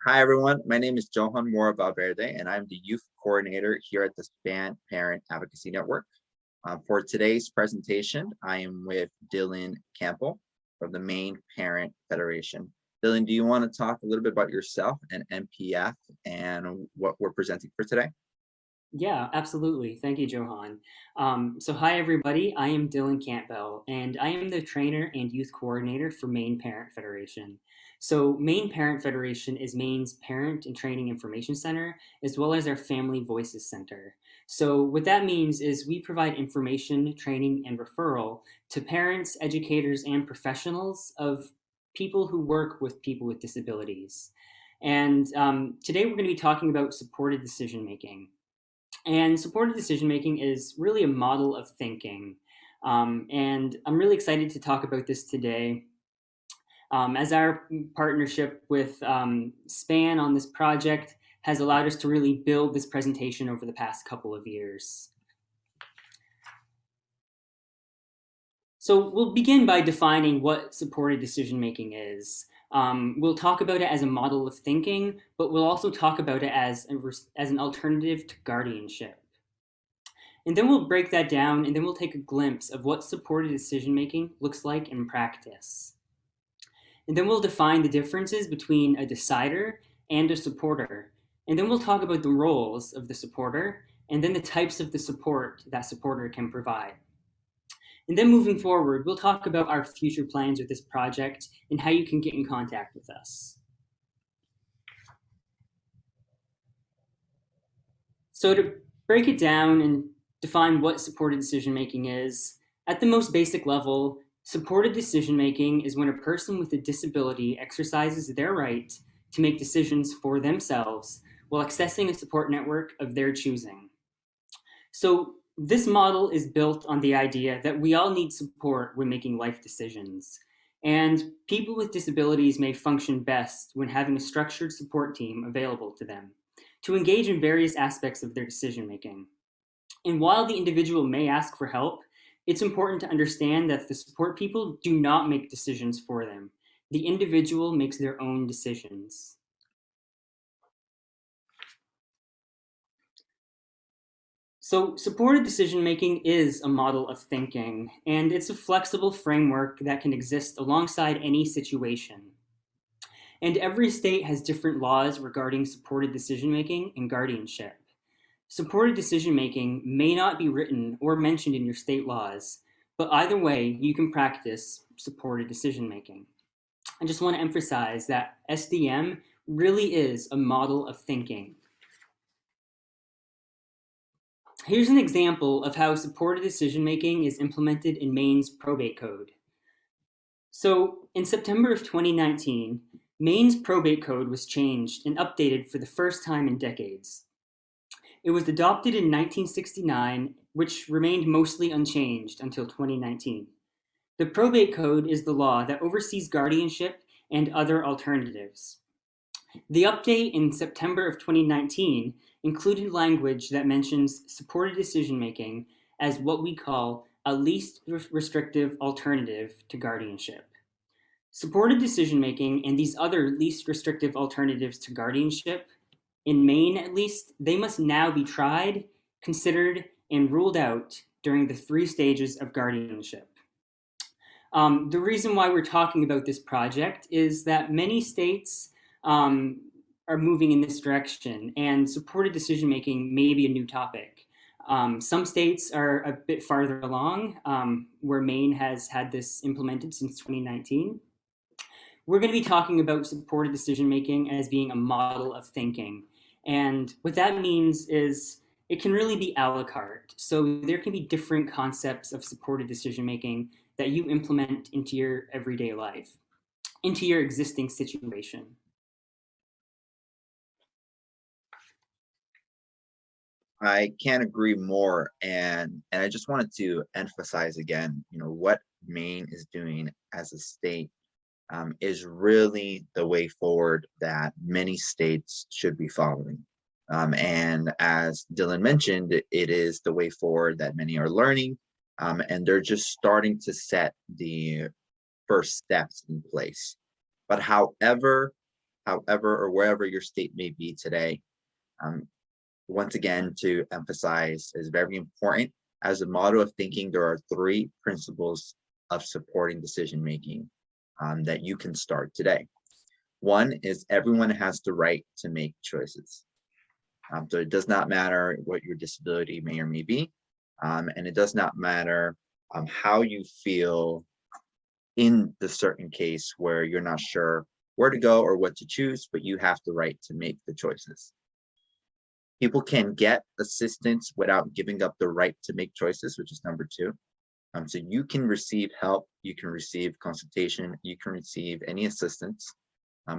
Hi, everyone. My name is Johan Mora Valverde, and I'm the youth coordinator here at the SPAN Parent Advocacy Network. For today's presentation, I am with Dylan Campbell from the Maine Parent Federation. Dylan, do you want to talk a little bit about yourself and MPF and what we're presenting for today? Yeah, absolutely. Thank you, Johan. Hi, everybody. I am Dylan Campbell, and I am the trainer and youth coordinator for Maine Parent Federation. So, Maine Parent Federation is Maine's parent and training information center, as well as our Family Voices Center. So, what that means is we provide information, training, and referral to parents, educators, and professionals of people who work with people with disabilities. And today we're going to be talking about supported decision making. And supported decision making is really a model of thinking. And I'm really excited to talk about this today. As our partnership with SPAN on this project has allowed us to really build this presentation over the past couple of years. So we'll begin by defining what supported decision making is. We'll talk about it as a model of thinking, but we'll also talk about it as an alternative to guardianship. And then we'll break that down, and then we'll take a glimpse of what supported decision making looks like in practice. And then we'll define the differences between a decider and a supporter. And then we'll talk about the roles of the supporter and then the types of the support that supporter can provide. And then moving forward, we'll talk about our future plans with this project and how you can get in contact with us. So to break it down and define what supported decision making is, at the most basic level, supported decision making is when a person with a disability exercises their right to make decisions for themselves while accessing a support network of their choosing. So this model is built on the idea that we all need support when making life decisions. And people with disabilities may function best when having a structured support team available to them to engage in various aspects of their decision making. And while the individual may ask for help, it's important to understand that the support people do not make decisions for them. The individual makes their own decisions. So supported decision making is a model of thinking, and it's a flexible framework that can exist alongside any situation. And every state has different laws regarding supported decision making and guardianship. Supported decision making may not be written or mentioned in your state laws, but either way, you can practice supported decision making. I just want to emphasize that SDM really is a model of thinking. Here's an example of how supported decision making is implemented in Maine's probate code. So in September of 2019, Maine's probate code was changed and updated for the first time in decades. It was adopted in 1969, which remained mostly unchanged until 2019. The probate code is the law that oversees guardianship and other alternatives. The update in September of 2019 included language that mentions supported decision making as what we call a least restrictive alternative to guardianship. Supported decision making and these other least restrictive alternatives to guardianship, in Maine at least, they must now be tried, considered, and ruled out during the 3 stages of guardianship. The reason why we're talking about this project is that many states are moving in this direction, and supported decision making may be a new topic. Some states are a bit farther along, where Maine has had this implemented since 2019. We're going to be talking about supported decision making as being a model of thinking. And what that means is it can really be a la carte. So there can be different concepts of supported decision making that you implement into your everyday life, into your existing situation. I can't agree more, and I just wanted to emphasize again, what Maine is doing as a state is really the way forward that many states should be following. And as Dylan mentioned, it is the way forward that many are learning, and they're just starting to set the first steps in place. But however however or wherever your state may be today. Um, Once again, to emphasize is very important. As a model of thinking, there are three principles of supporting decision making that you can start today. One is everyone has the right to make choices. So it does not matter what your disability may or may be, and it does not matter how you feel in the certain case where you're not sure where to go or what to choose, but you have the right to make the choices. People can get assistance without giving up the right to make choices, which is number two. So you can receive help, you can receive consultation, you can receive any assistance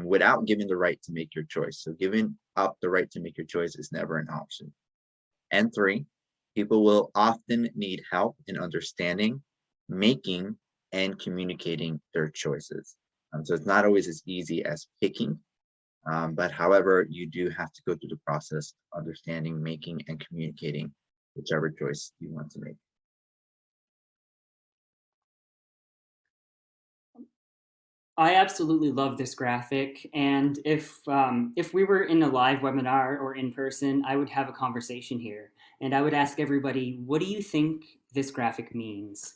without giving the right to make your choice. So giving up the right to make your choice is never an option. And three, people will often need help in understanding, making, and communicating their choices. So it's not always as easy as picking, but however, you do have to go through the process of understanding, making, and communicating whichever choice you want to make. I absolutely love this graphic, and if we were in a live webinar or in person, I would have a conversation here, and I would ask everybody, what do you think this graphic means?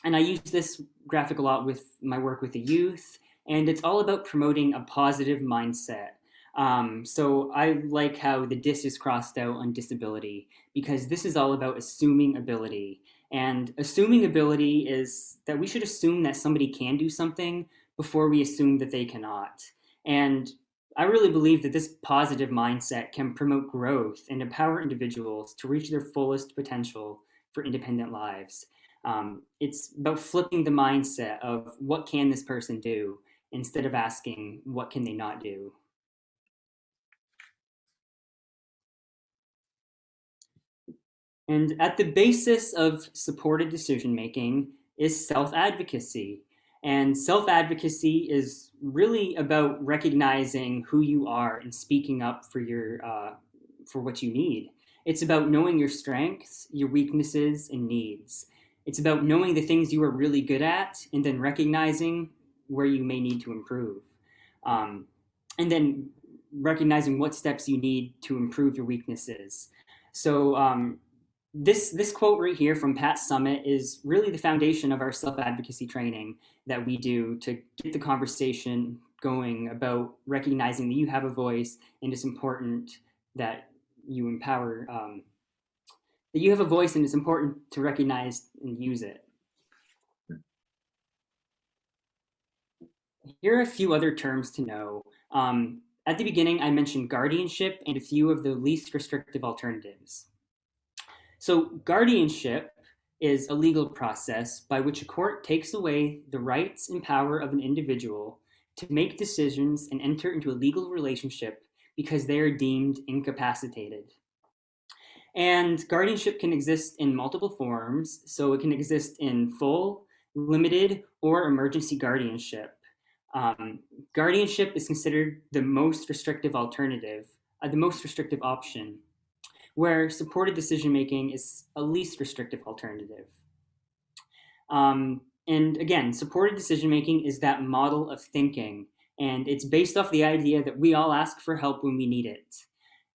And I use this graphic a lot with my work with the youth, and it's all about promoting a positive mindset. So I like how the dis is crossed out on disability, because this is all about assuming ability. And assuming ability is that we should assume that somebody can do something before we assume that they cannot. And I really believe that this positive mindset can promote growth and empower individuals to reach their fullest potential for independent lives. It's about flipping the mindset of what can this person do instead of asking what can they not do. And at the basis of supported decision making is self advocacy. And self advocacy is really about recognizing who you are and speaking up for for what you need. It's about knowing your strengths, your weaknesses, and needs. It's about knowing the things you are really good at and then recognizing where you may need to improve. Um, and then recognizing what steps you need to improve your weaknesses. So this quote right here from Pat Summit is really the foundation of our self advocacy training that we do to get the conversation going about recognizing that you have a voice, and it's important that you empower that you have a voice, and it's important to recognize and use it. Here are a few other terms to know. At the beginning, I mentioned guardianship and a few of the least restrictive alternatives. So, guardianship is a legal process by which a court takes away the rights and power of an individual to make decisions and enter into a legal relationship because they are deemed incapacitated. And guardianship can exist in multiple forms, so it can exist in full, limited, or emergency guardianship. Guardianship is considered the most restrictive alternative, the most restrictive option, where supported decision making is a least restrictive alternative. And again, supported decision making is that model of thinking, and it's based off the idea that we all ask for help when we need it.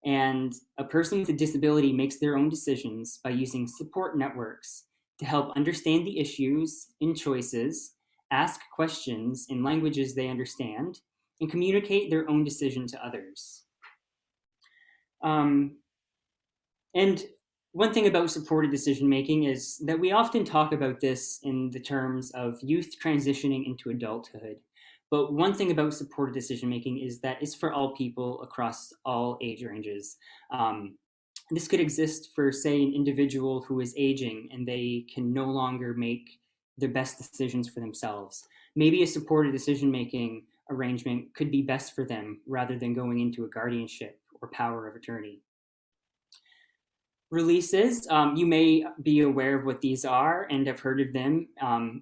And a person with a disability makes their own decisions by using support networks to help understand the issues and choices, ask questions in languages they understand, and communicate their own decision to others. And one thing about supported decision making is that we often talk about this in the terms of youth transitioning into adulthood. But one thing about supported decision making is that it's for all people across all age ranges. This could exist for, say, an individual who is aging and they can no longer make the best decisions for themselves. Maybe a supported decision making arrangement could be best for them rather than going into a guardianship or power of attorney. Releases, you may be aware of what these are and have heard of them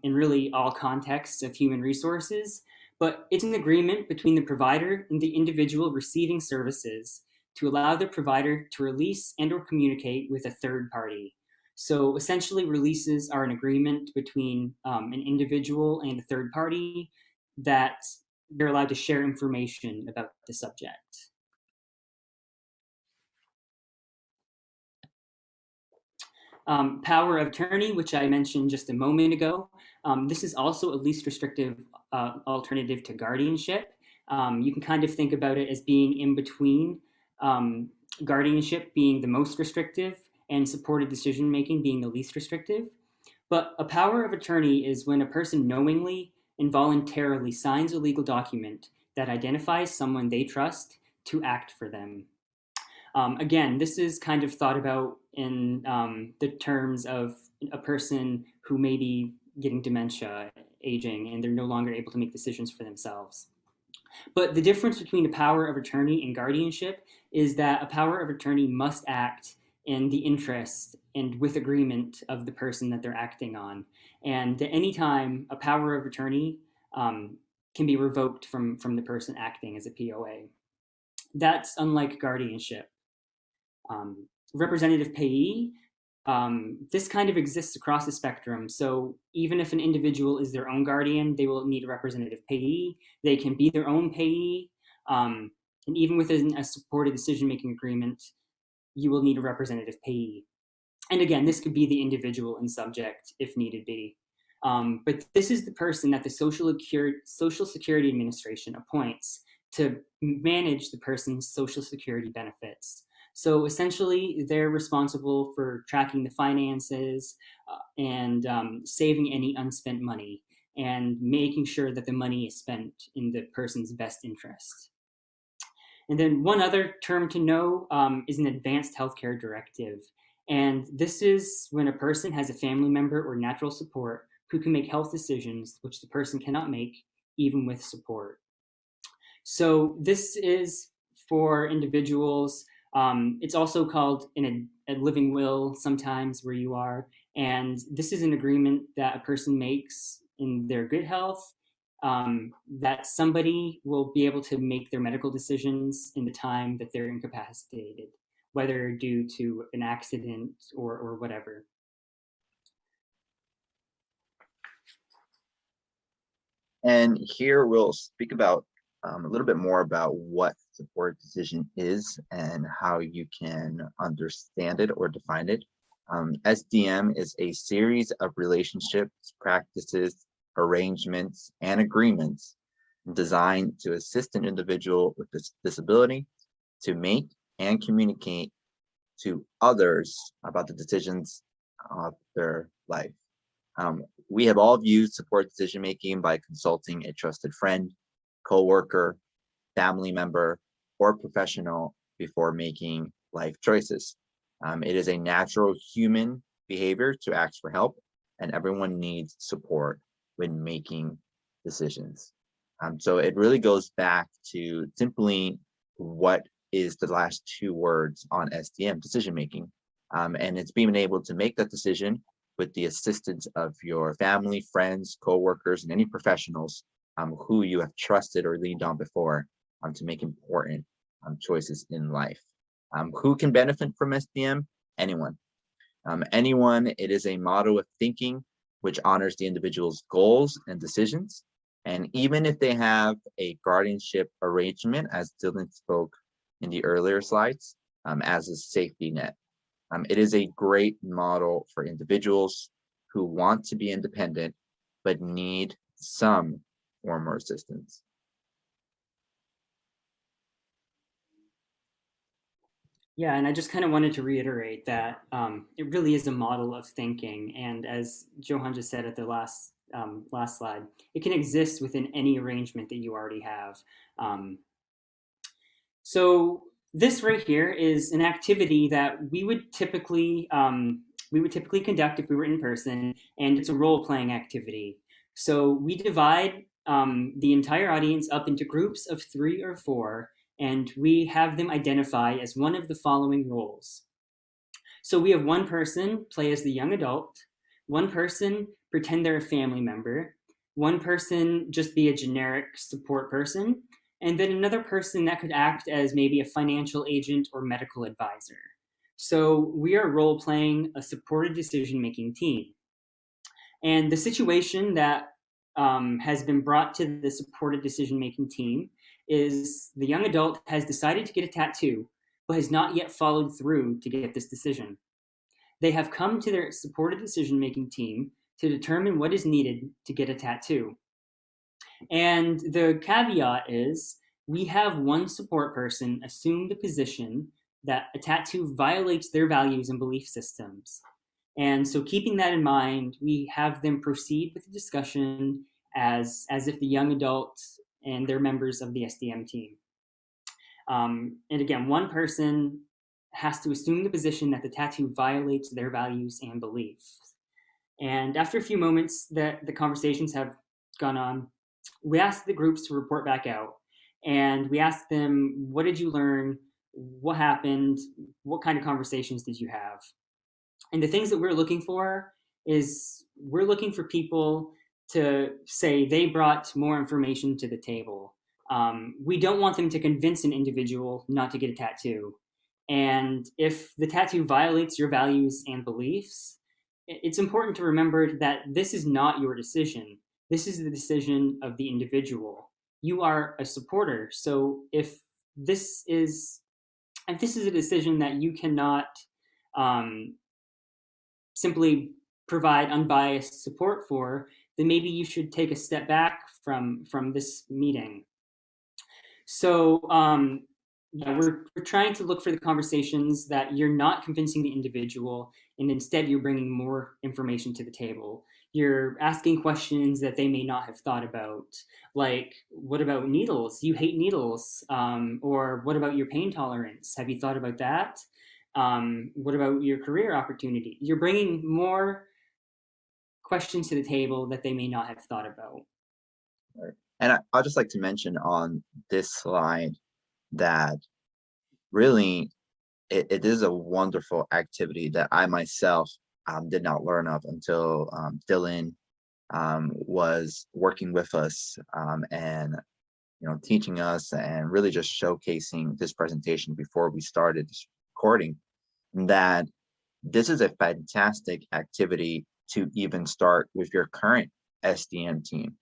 in really all contexts of human resources, but it's an agreement between the provider and the individual receiving services to allow the provider to release and or communicate with a third party. So essentially, releases are an agreement between an individual and a third party that they're allowed to share information about the subject. Power of attorney, which I mentioned just a moment ago. This is also a least restrictive alternative to guardianship. You can kind of think about it as being in between, guardianship being the most restrictive and supported decision making being the least restrictive. But a power of attorney is when a person knowingly and voluntarily signs a legal document that identifies someone they trust to act for them. Again, this is kind of thought about in the terms of a person who may be getting dementia, aging, and they're no longer able to make decisions for themselves. But the difference between a power of attorney and guardianship is that a power of attorney must act in the interest and with agreement of the person that they're acting on. And at any time, a power of attorney can be revoked from the person acting as a POA. That's unlike guardianship. Representative payee, this kind of exists across the spectrum. So even if an individual is their own guardian, they will need a representative payee. They can be their own payee. And even within a supported decision-making agreement, you will need a representative payee. And again, this could be the individual and subject if needed be. But this is the person that the Social Security Administration appoints to manage the person's Social Security benefits. So essentially, they're responsible for tracking the finances and saving any unspent money and making sure that the money is spent in the person's best interest. And then one other term to know is an advanced healthcare directive. And this is when a person has a family member or natural support who can make health decisions which the person cannot make even with support. So this is for individuals. It's also called a living will sometimes where you are. And this is an agreement that a person makes in their good health that somebody will be able to make their medical decisions in the time that they're incapacitated, whether due to an accident or whatever. And here we'll speak about a little bit more about what supported decision is and how you can understand it or define it. SDM is a series of relationships, practices, arrangements, and agreements designed to assist an individual with this disability to make and communicate to others about the decisions of their life. We have all viewed support decision making by consulting a trusted friend, coworker, family member, or professional before making life choices. It is a natural human behavior to ask for help, and everyone needs support when making decisions. So it really goes back to simply what is the last two words on SDM, decision making. And it's being able to make that decision with the assistance of your family, friends, coworkers, and any professionals who you have trusted or leaned on before to make important choices in life. Who can benefit from SDM? Anyone. Anyone. It is a model of thinking which honors the individual's goals and decisions. And even if they have a guardianship arrangement, as Dylan spoke in the earlier slides, as a safety net. It is a great model for individuals who want to be independent, but need some form of assistance. Yeah, and I just kind of wanted to reiterate that it really is a model of thinking. And as Johan just said at the last slide, it can exist within any arrangement that you already have. So this right here is an activity that we would typically conduct if we were in person, and it's a role-playing activity. So we divide the entire audience up into groups of 3 or 4, and we have them identify as one of the following roles. So we have one person play as the young adult, one person pretend they're a family member, one person just be a generic support person, and then another person that could act as maybe a financial agent or medical advisor. So we are role-playing a supported decision-making team. And the situation that has been brought to the supported decision-making team is the young adult has decided to get a tattoo, but has not yet followed through to get this decision. They have come to their supported decision-making team to determine what is needed to get a tattoo. And the caveat is we have one support person assume the position that a tattoo violates their values and belief systems. And so keeping that in mind, we have them proceed with the discussion as if the young adult and they're members of the SDM team. And again, one person has to assume the position that the tattoo violates their values and beliefs. And after a few moments that the conversations have gone on, we asked the groups to report back out. And we asked them, what did you learn? What happened? What kind of conversations did you have? And the things that we're looking for is we're looking for people to say they brought more information to the table. We don't want them to convince an individual not to get a tattoo. And if the tattoo violates your values and beliefs, it's important to remember that this is not your decision. This is the decision of the individual. You are a supporter. So if this is a decision that you cannot simply provide unbiased support for, then maybe you should take a step back from this meeting. So yeah, we're trying to look for the conversations that you're not convincing the individual, and instead you're bringing more information to the table. You're asking questions that they may not have thought about, like, what about needles? You hate needles. Or what about your pain tolerance? Have you thought about that? What about your career opportunity? You're bringing more questions to the table that they may not have thought about. Right. And I'll just like to mention on this slide that really it is a wonderful activity that I myself did not learn of until Dylan was working with us and teaching us and really just showcasing this presentation before we started this recording, that this is a fantastic activity to even start with your current SDM team.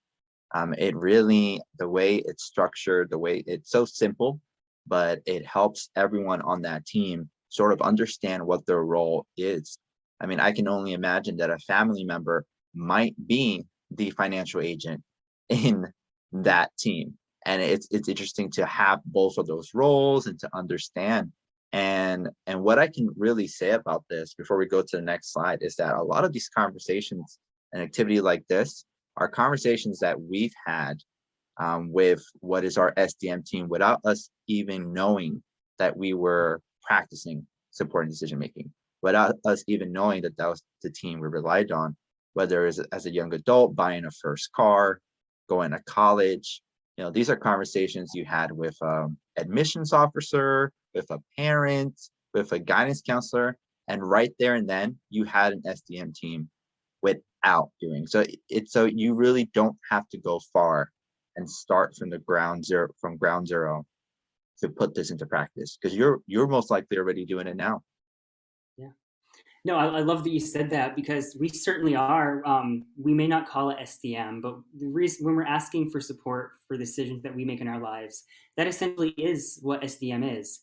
It really, the way it's structured, the way it's so simple, but it helps everyone on that team sort of understand what their role is. I mean, I can only imagine that a family member might be the financial agent in that team. And it's interesting to have both of those roles and to understand. And what I can really say about this before we go to the next slide is that a lot of these conversations and activity like this are conversations that we've had with what is our SDM team without us even knowing that we were practicing supporting decision making, without us even knowing that that was the team we relied on, whether it's as a young adult buying a first car, going to college. These are conversations you had with admissions officer, with a parent, with a guidance counselor, and right there and then you had an SDM team without doing so. So you really don't have to go far and start from ground zero to put this into practice, because you're most likely already doing it now. Yeah. No, I love that you said that, because we certainly are. We may not call it SDM, but the reason when we're asking for support for decisions that we make in our lives, that essentially is what SDM is.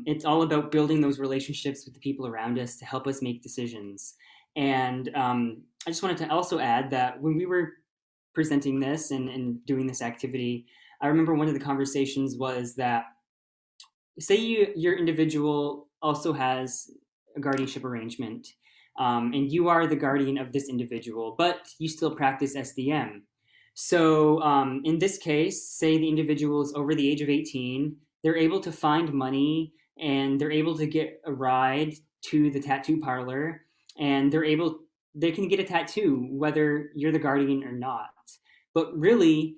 It's all about building those relationships with the people around us to help us make decisions. And I just wanted to also add that when we were presenting this and doing this activity, I remember one of the conversations was that, say your individual also has a guardianship arrangement, and you are the guardian of this individual, but you still practice SDM. So in this case, say the individual is over the age of 18, they're able to find money and they're able to get a ride to the tattoo parlor, and they can get a tattoo whether you're the guardian or not. But really,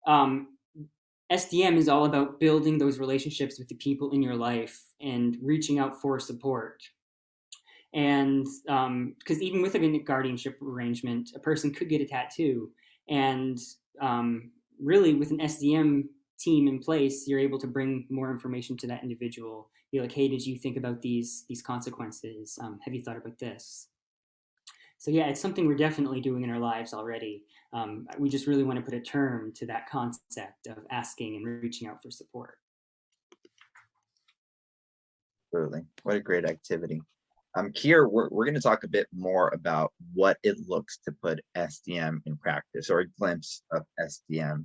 SDM is all about building those relationships with the people in your life and reaching out for support. And because even with a guardianship arrangement, a person could get a tattoo. And really, with an SDM team in place, you're able to bring more information to that individual. Be like, hey, did you think about these consequences? Have you thought about this? So yeah, it's something we're definitely doing in our lives already. We just really want to put a term to that concept of asking and reaching out for support. Absolutely. What a great activity. Here, we're going to talk a bit more about what it looks to put SDM in practice, or a glimpse of SDM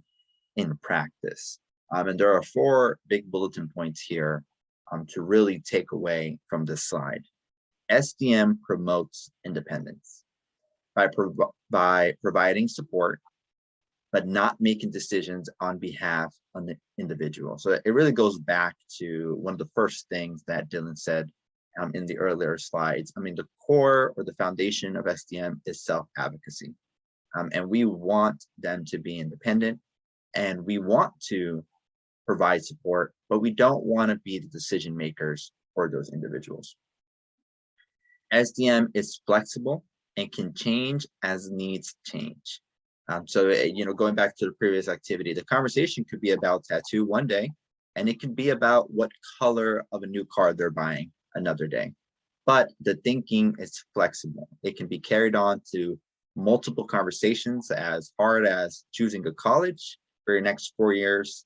in practice. And there are four big bulletin points here to really take away from this slide. SDM promotes independence by providing support, but not making decisions on behalf of the individual. So it really goes back to one of the first things that Dylan said in the earlier slides. I mean, the core or the foundation of SDM is self-advocacy. And we want them to be independent, and we want to provide support, but we don't want to be the decision makers for those individuals. SDM is flexible and can change as needs change. Going back to the previous activity, the conversation could be about tattoo one day, and it could be about what color of a new car they're buying another day. But the thinking is flexible. It can be carried on to multiple conversations, as hard as choosing a college for your next 4 years,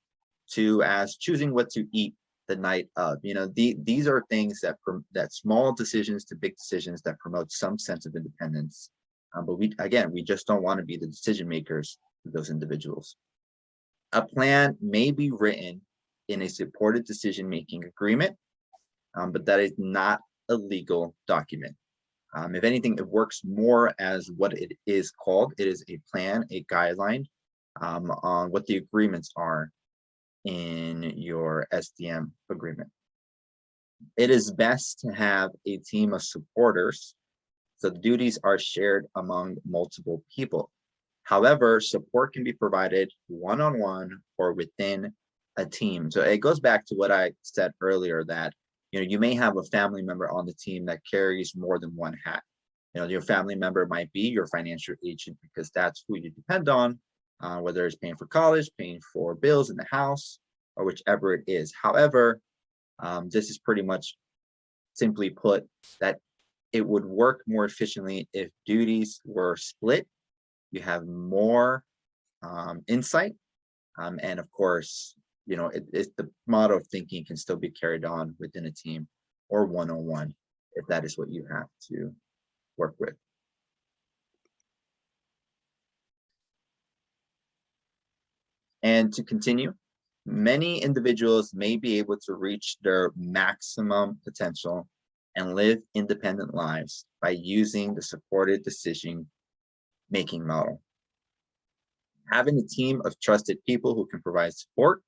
to as choosing what to eat the night of. These are things that small decisions to big decisions that promote some sense of independence. But we just don't want to be the decision makers for those individuals. A plan may be written in a supported decision-making agreement, but that is not a legal document. If anything, it works more as what it is called. It is a plan, a guideline on what the agreements are in your SDM agreement. It is best to have a team of supporters, so the duties are shared among multiple people. However, support can be provided one-on-one or within a team. So it goes back to what I said earlier, that you may have a family member on the team that carries more than one hat. Your family member might be your financial agent, because that's who you depend on, whether it's paying for college, paying for bills in the house, or whichever it is. However, this is pretty much simply put that it would work more efficiently if duties were split. You have more insight, and of course, the model of thinking can still be carried on within a team or one-on-one, if that is what you have to work with. And to continue, many individuals may be able to reach their maximum potential and live independent lives by using the supported decision-making model. Having a team of trusted people who can provide support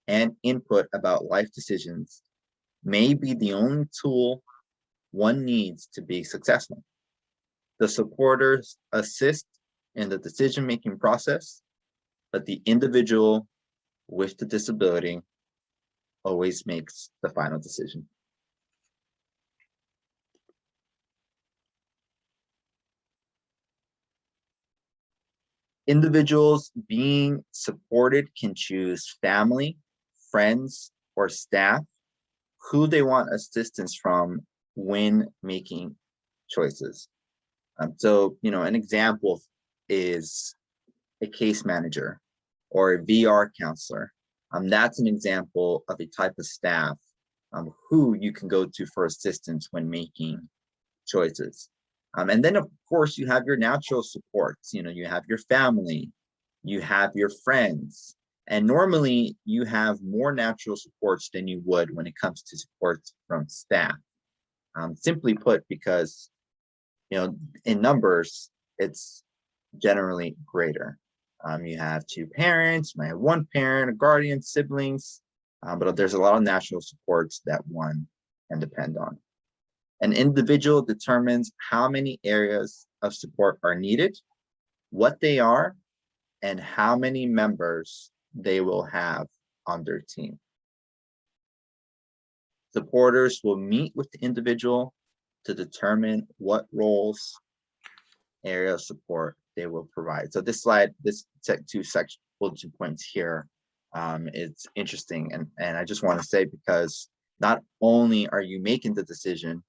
and input about life decisions may be the only tool one needs to be successful. The supporters assist in the decision-making process, but the individual with the disability always makes the final decision. Individuals being supported can choose family, friends, or staff who they want assistance from when making choices. An example is a case manager or a VR counselor. That's an example of a type of staff who you can go to for assistance when making choices. And then, of course, you have your natural supports. You have your family, you have your friends, and normally you have more natural supports than you would when it comes to supports from staff. Simply put, because in numbers, it's generally greater. You have two parents, you might have one parent, a guardian, siblings, but there's a lot of natural supports that one can depend on. An individual determines how many areas of support are needed, what they are, and how many members they will have on their team. Supporters will meet with the individual to determine what roles, area of support they will provide. So this slide, this two section bulletin points here, it's interesting. And I just want to say, because not only are you making the decision,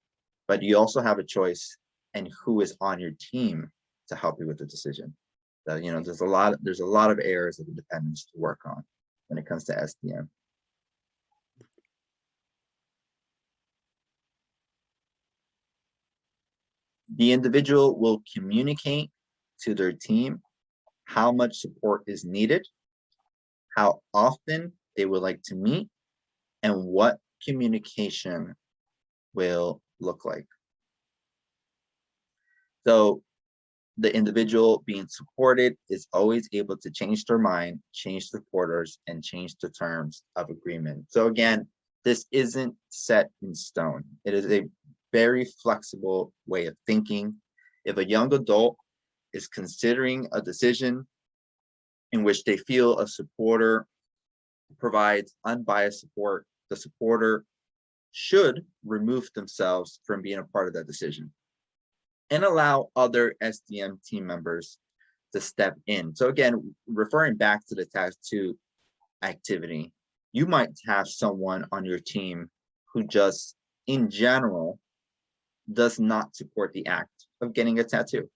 but you also have a choice and who is on your team to help you with the decision. So, there's a lot of areas of independence to work on when it comes to SDM. The individual will communicate to their team how much support is needed, how often they would like to meet, and what communication will look like. So the individual being supported is always able to change their mind, change supporters, and change the terms of agreement. So again, this isn't set in stone. It is a very flexible way of thinking. If a young adult is considering a decision in which they feel a supporter provides unbiased support, the supporter should remove themselves from being a part of that decision and allow other SDM team members to step in. So again, referring back to the tattoo activity, you might have someone on your team who just in general does not support the act of getting a tattoo.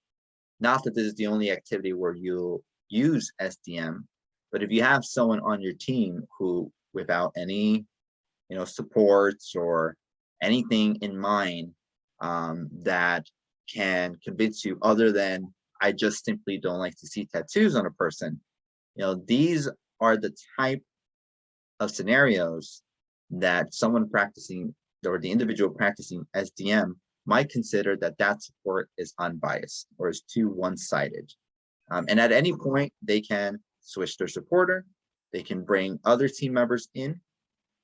Not that this is the only activity where you'll use SDM, but if you have someone on your team who, without any supports or anything in mind, that can convince you other than I just simply don't like to see tattoos on a person, these are the type of scenarios that someone practicing or the individual practicing SDM might consider that support is unbiased or is too one-sided. And at any point, they can switch their supporter, they can bring other team members in,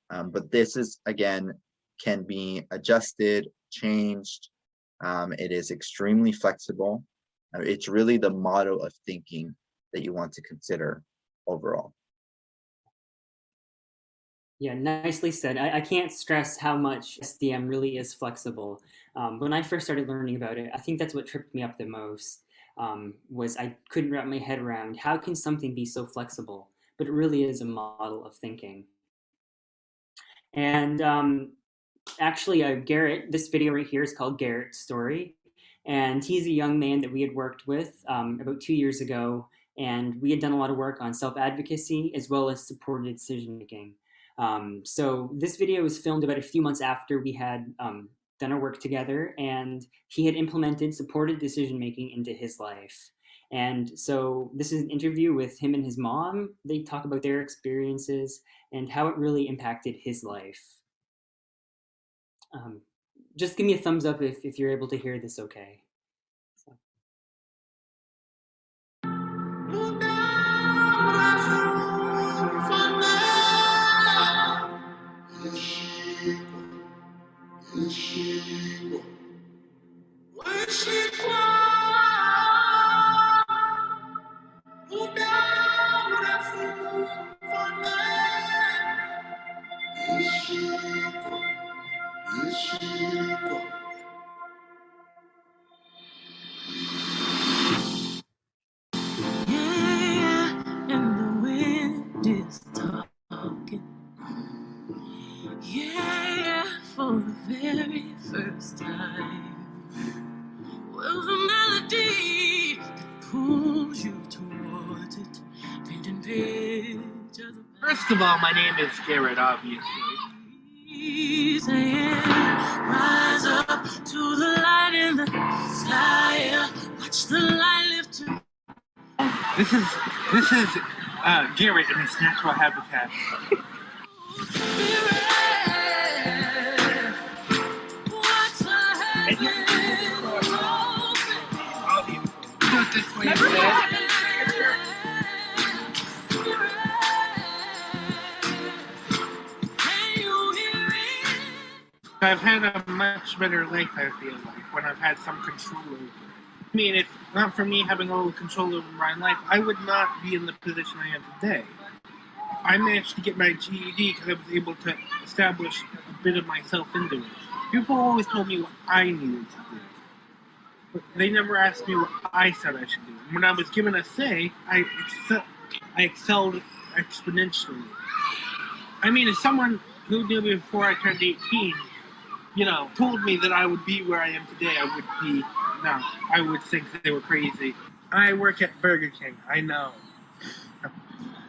but this is, again, can be adjusted, changed. It is extremely flexible. It's really the model of thinking that you want to consider overall. Yeah, nicely said. I can't stress how much SDM really is flexible. When I first started learning about it, I think that's what tripped me up the most, was I couldn't wrap my head around how can something be so flexible, but it really is a model of thinking. And actually, Garrett, this video right here is called Garrett's Story. And he's a young man that we had worked with about 2 years ago. And we had done a lot of work on self-advocacy as well as supported decision-making. So this video was filmed about a few months after we had done our work together, and he had implemented supported decision-making into his life. And so this is an interview with him and his mom. They talk about their experiences and how it really impacted his life. Just give me a thumbs up if you're able to hear this okay. So. And the wind is talking. Yeah, for the very first time. Well, the melody that pulls you towards it, painting pictures. First of all, my name is Garrett, obviously. Rise up to the light in the sky. Watch the light lift you. This is Garrett in his natural habitat. And you do it this way instead. I've had a much better life, I feel like, when I've had some control over it. I mean, if not for me having a little control over my life, I would not be in the position I am today. I managed to get my GED because I was able to establish a bit of myself into it. People always told me what I needed to do, but they never asked me what I said I should do. And when I was given a say, I excelled exponentially. I mean, as someone who knew me before I turned 18, told me that I would be where I am today, I would be no, I would think they were crazy. I work at Burger King, I know.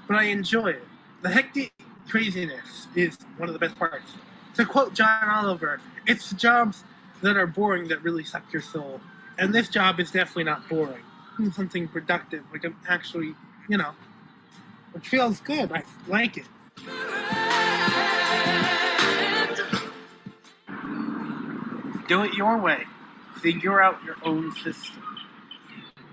But I enjoy it. The hectic craziness is one of the best parts. To quote John Oliver, it's the jobs that are boring that really suck your soul. And this job is definitely not boring. It's something productive, like I'm actually, it feels good. I like it. Do it your way. Figure out your own system.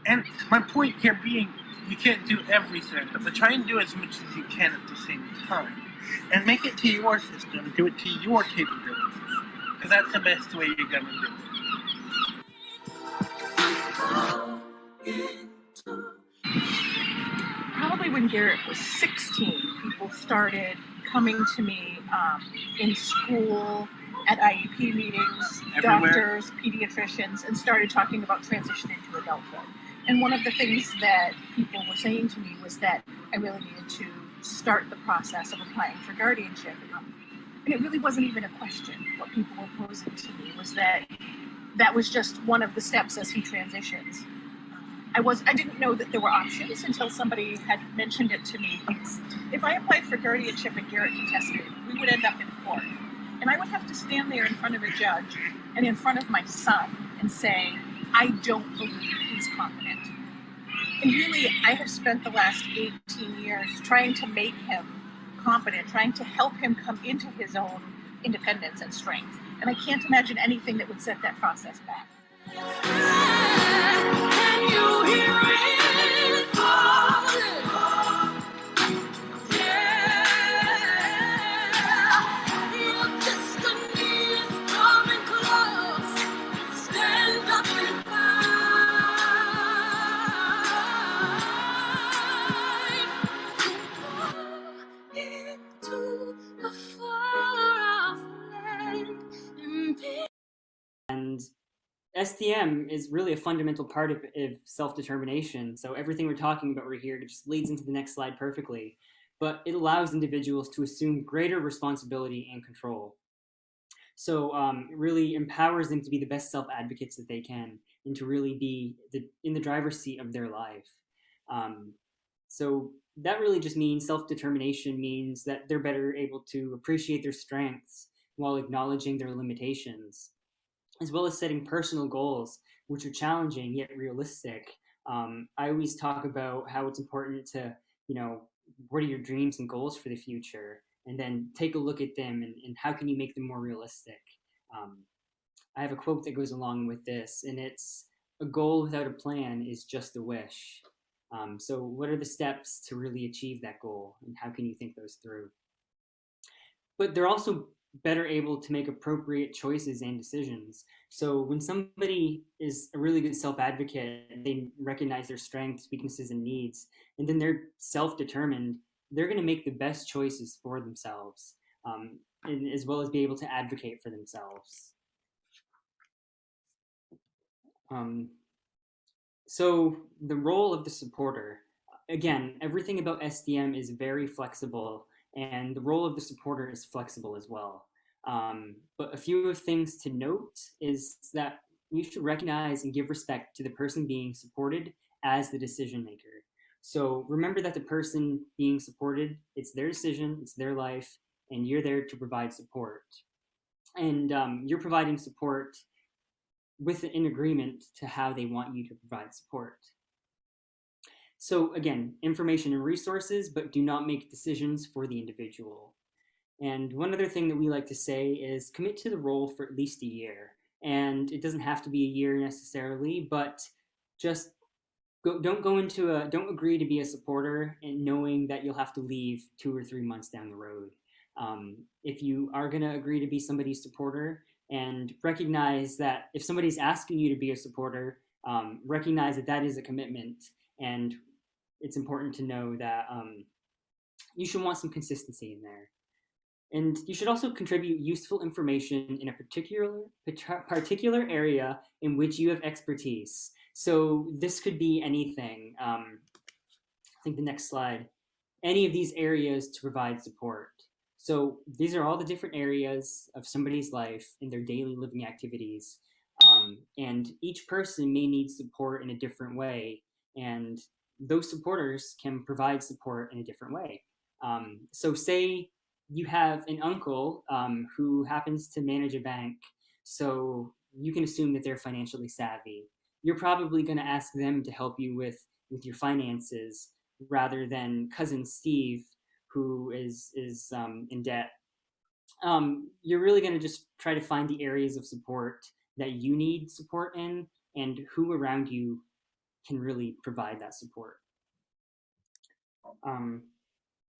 And my point here being, you can't do everything, but try and do as much as you can at the same time. And make it to your system, do it to your capabilities. Because that's the best way you're going to do it. Probably when Garrett was 16, people started coming to me in school, at IEP meetings, Everywhere. doctors, pediatricians, and started talking about transition into adulthood. And one of the things that people were saying to me was that I really needed to start the process of applying for guardianship. And it really wasn't even a question. What people were posing to me was that was just one of the steps as he transitions. I didn't know that there were options until somebody had mentioned it to me. If I applied for guardianship and Garrett contested, we would end up in court. And I would have to stand there in front of a judge and in front of my son and say, I don't believe he's competent. And really, I have spent the last 18 years trying to make him competent, trying to help him come into his own independence and strength. And I can't imagine anything that would set that process back. Can you hear it calling? Your destiny is coming close. Stand up and fight. Into a far-off land and And STM is really a fundamental part of self-determination. So everything we're talking about right here just leads into the next slide perfectly. But it allows individuals to assume greater responsibility and control. So it really empowers them to be the best self-advocates that they can and to really be in the driver's seat of their life. So that really just means self-determination means that they're better able to appreciate their strengths while acknowledging their limitations, as well as setting personal goals, which are challenging yet realistic. I always talk about how it's important to, what are your dreams and goals for the future? And then take a look at them and how can you make them more realistic? I have a quote that goes along with this, and it's, a goal without a plan is just a wish. So what are the steps to really achieve that goal, and how can you think those through? But they're also better able to make appropriate choices and decisions. So when somebody is a really good self-advocate, they recognize their strengths, weaknesses, and needs, and then they're self-determined, they're going to make the best choices for themselves, and as well as be able to advocate for themselves. So the role of the supporter, again, everything about STM is very flexible, and the role of the supporter is flexible as well. But a few things to note is that you should recognize and give respect to the person being supported as the decision maker. So remember that the person being supported, it's their decision, it's their life, and you're there to provide support. And you're providing support in agreement to how they want you to provide support. So again, information and resources, but do not make decisions for the individual. And one other thing that we like to say is commit to the role for at least a year. And it doesn't have to be a year necessarily, but just don't agree to be a supporter and knowing that you'll have to leave 2 or 3 months down the road. If you are gonna agree to be somebody's supporter, and recognize that if somebody's asking you to be a supporter, recognize that that is a commitment, and it's important to know that you should want some consistency in there. And you should also contribute useful information in a particular area in which you have expertise. So this could be anything. I think the next slide. Any of these areas to provide support. So these are all the different areas of somebody's life in their daily living activities. And each person may need support in a different way, and those supporters can provide support in a different way. So say you have an uncle who happens to manage a bank, so you can assume that they're financially savvy. You're probably going to ask them to help you with your finances rather than cousin Steve, who is in debt. You're really going to just try to find the areas of support that you need support in, and who around you can really provide that support.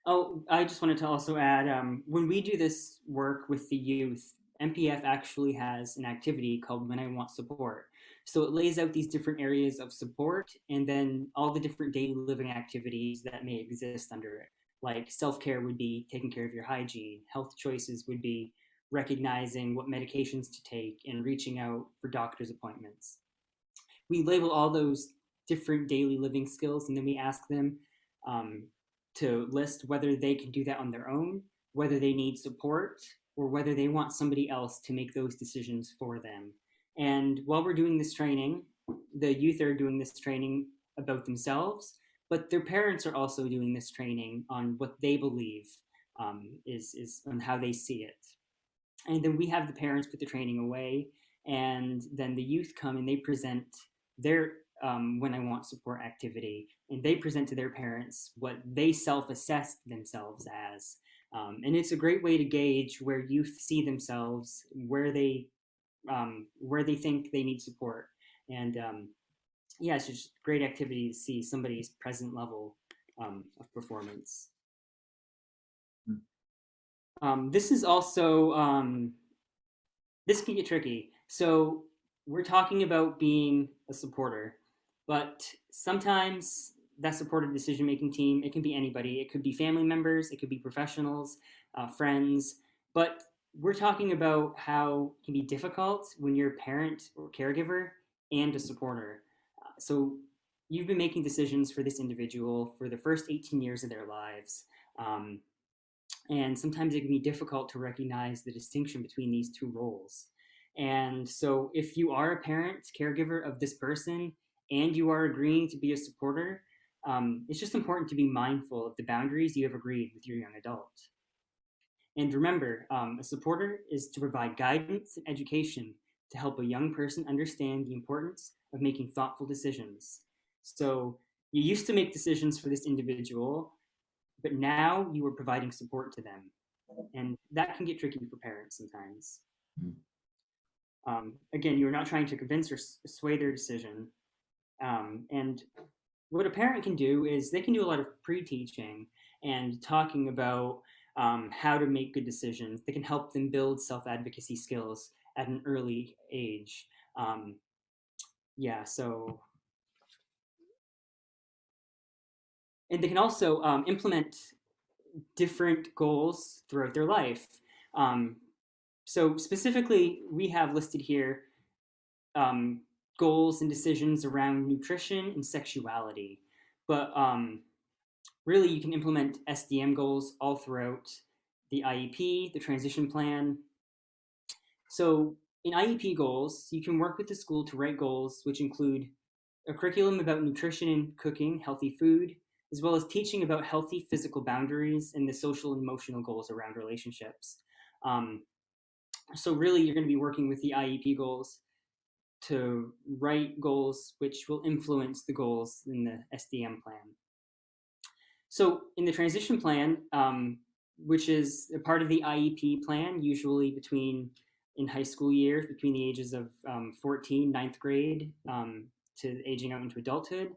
Oh, I just wanted to also add, when we do this work with the youth, MPF actually has an activity called When I Want Support. So it lays out these different areas of support and then all the different daily living activities that may exist under it. Like self-care would be taking care of your hygiene. Health choices would be recognizing what medications to take and reaching out for doctor's appointments. We label all those different daily living skills, and then we ask them to list whether they can do that on their own, whether they need support, or whether they want somebody else to make those decisions for them. And while we're doing this training, the youth are doing this training about themselves, but their parents are also doing this training on what they believe is on how they see it. And then we have the parents put the training away, and then the youth come and they present their When I Want Support activity, and they present to their parents what they self-assessed themselves as. And it's a great way to gauge where youth see themselves, where they think they need support. And yeah, it's just great activity to see somebody's present level of performance. This is also, this can get tricky. So we're talking about being a supporter, but sometimes that supportive decision-making team, it can be anybody. It could be family members, it could be professionals, friends, but we're talking about how it can be difficult when you're a parent or caregiver and a supporter. So you've been making decisions for this individual for the first 18 years of their lives. And sometimes it can be difficult to recognize the distinction between these two roles. And so if you are a parent, caregiver of this person, and you are agreeing to be a supporter, it's just important to be mindful of the boundaries you have agreed with your young adult. And remember, a supporter is to provide guidance and education to help a young person understand the importance of making thoughtful decisions. So you used to make decisions for this individual, but now you are providing support to them. And that can get tricky for parents sometimes. Again, you're not trying to convince or sway their decision. And what a parent can do is they can do a lot of pre-teaching and talking about how to make good decisions. They can help them build self-advocacy skills at an early age. Yeah, so. And they can also implement different goals throughout their life. So specifically, we have listed here goals and decisions around nutrition and sexuality. But really, you can implement SDM goals all throughout the IEP, the transition plan. So in IEP goals, you can work with the school to write goals, which include a curriculum about nutrition and cooking, healthy food, as well as teaching about healthy physical boundaries and the social and emotional goals around relationships. So really, you're going to be working with the IEP goals to write goals which will influence the goals in the SDM plan. So in the transition plan, which is a part of the IEP plan, usually in high school years, between the ages of 14, 9th grade, to aging out into adulthood.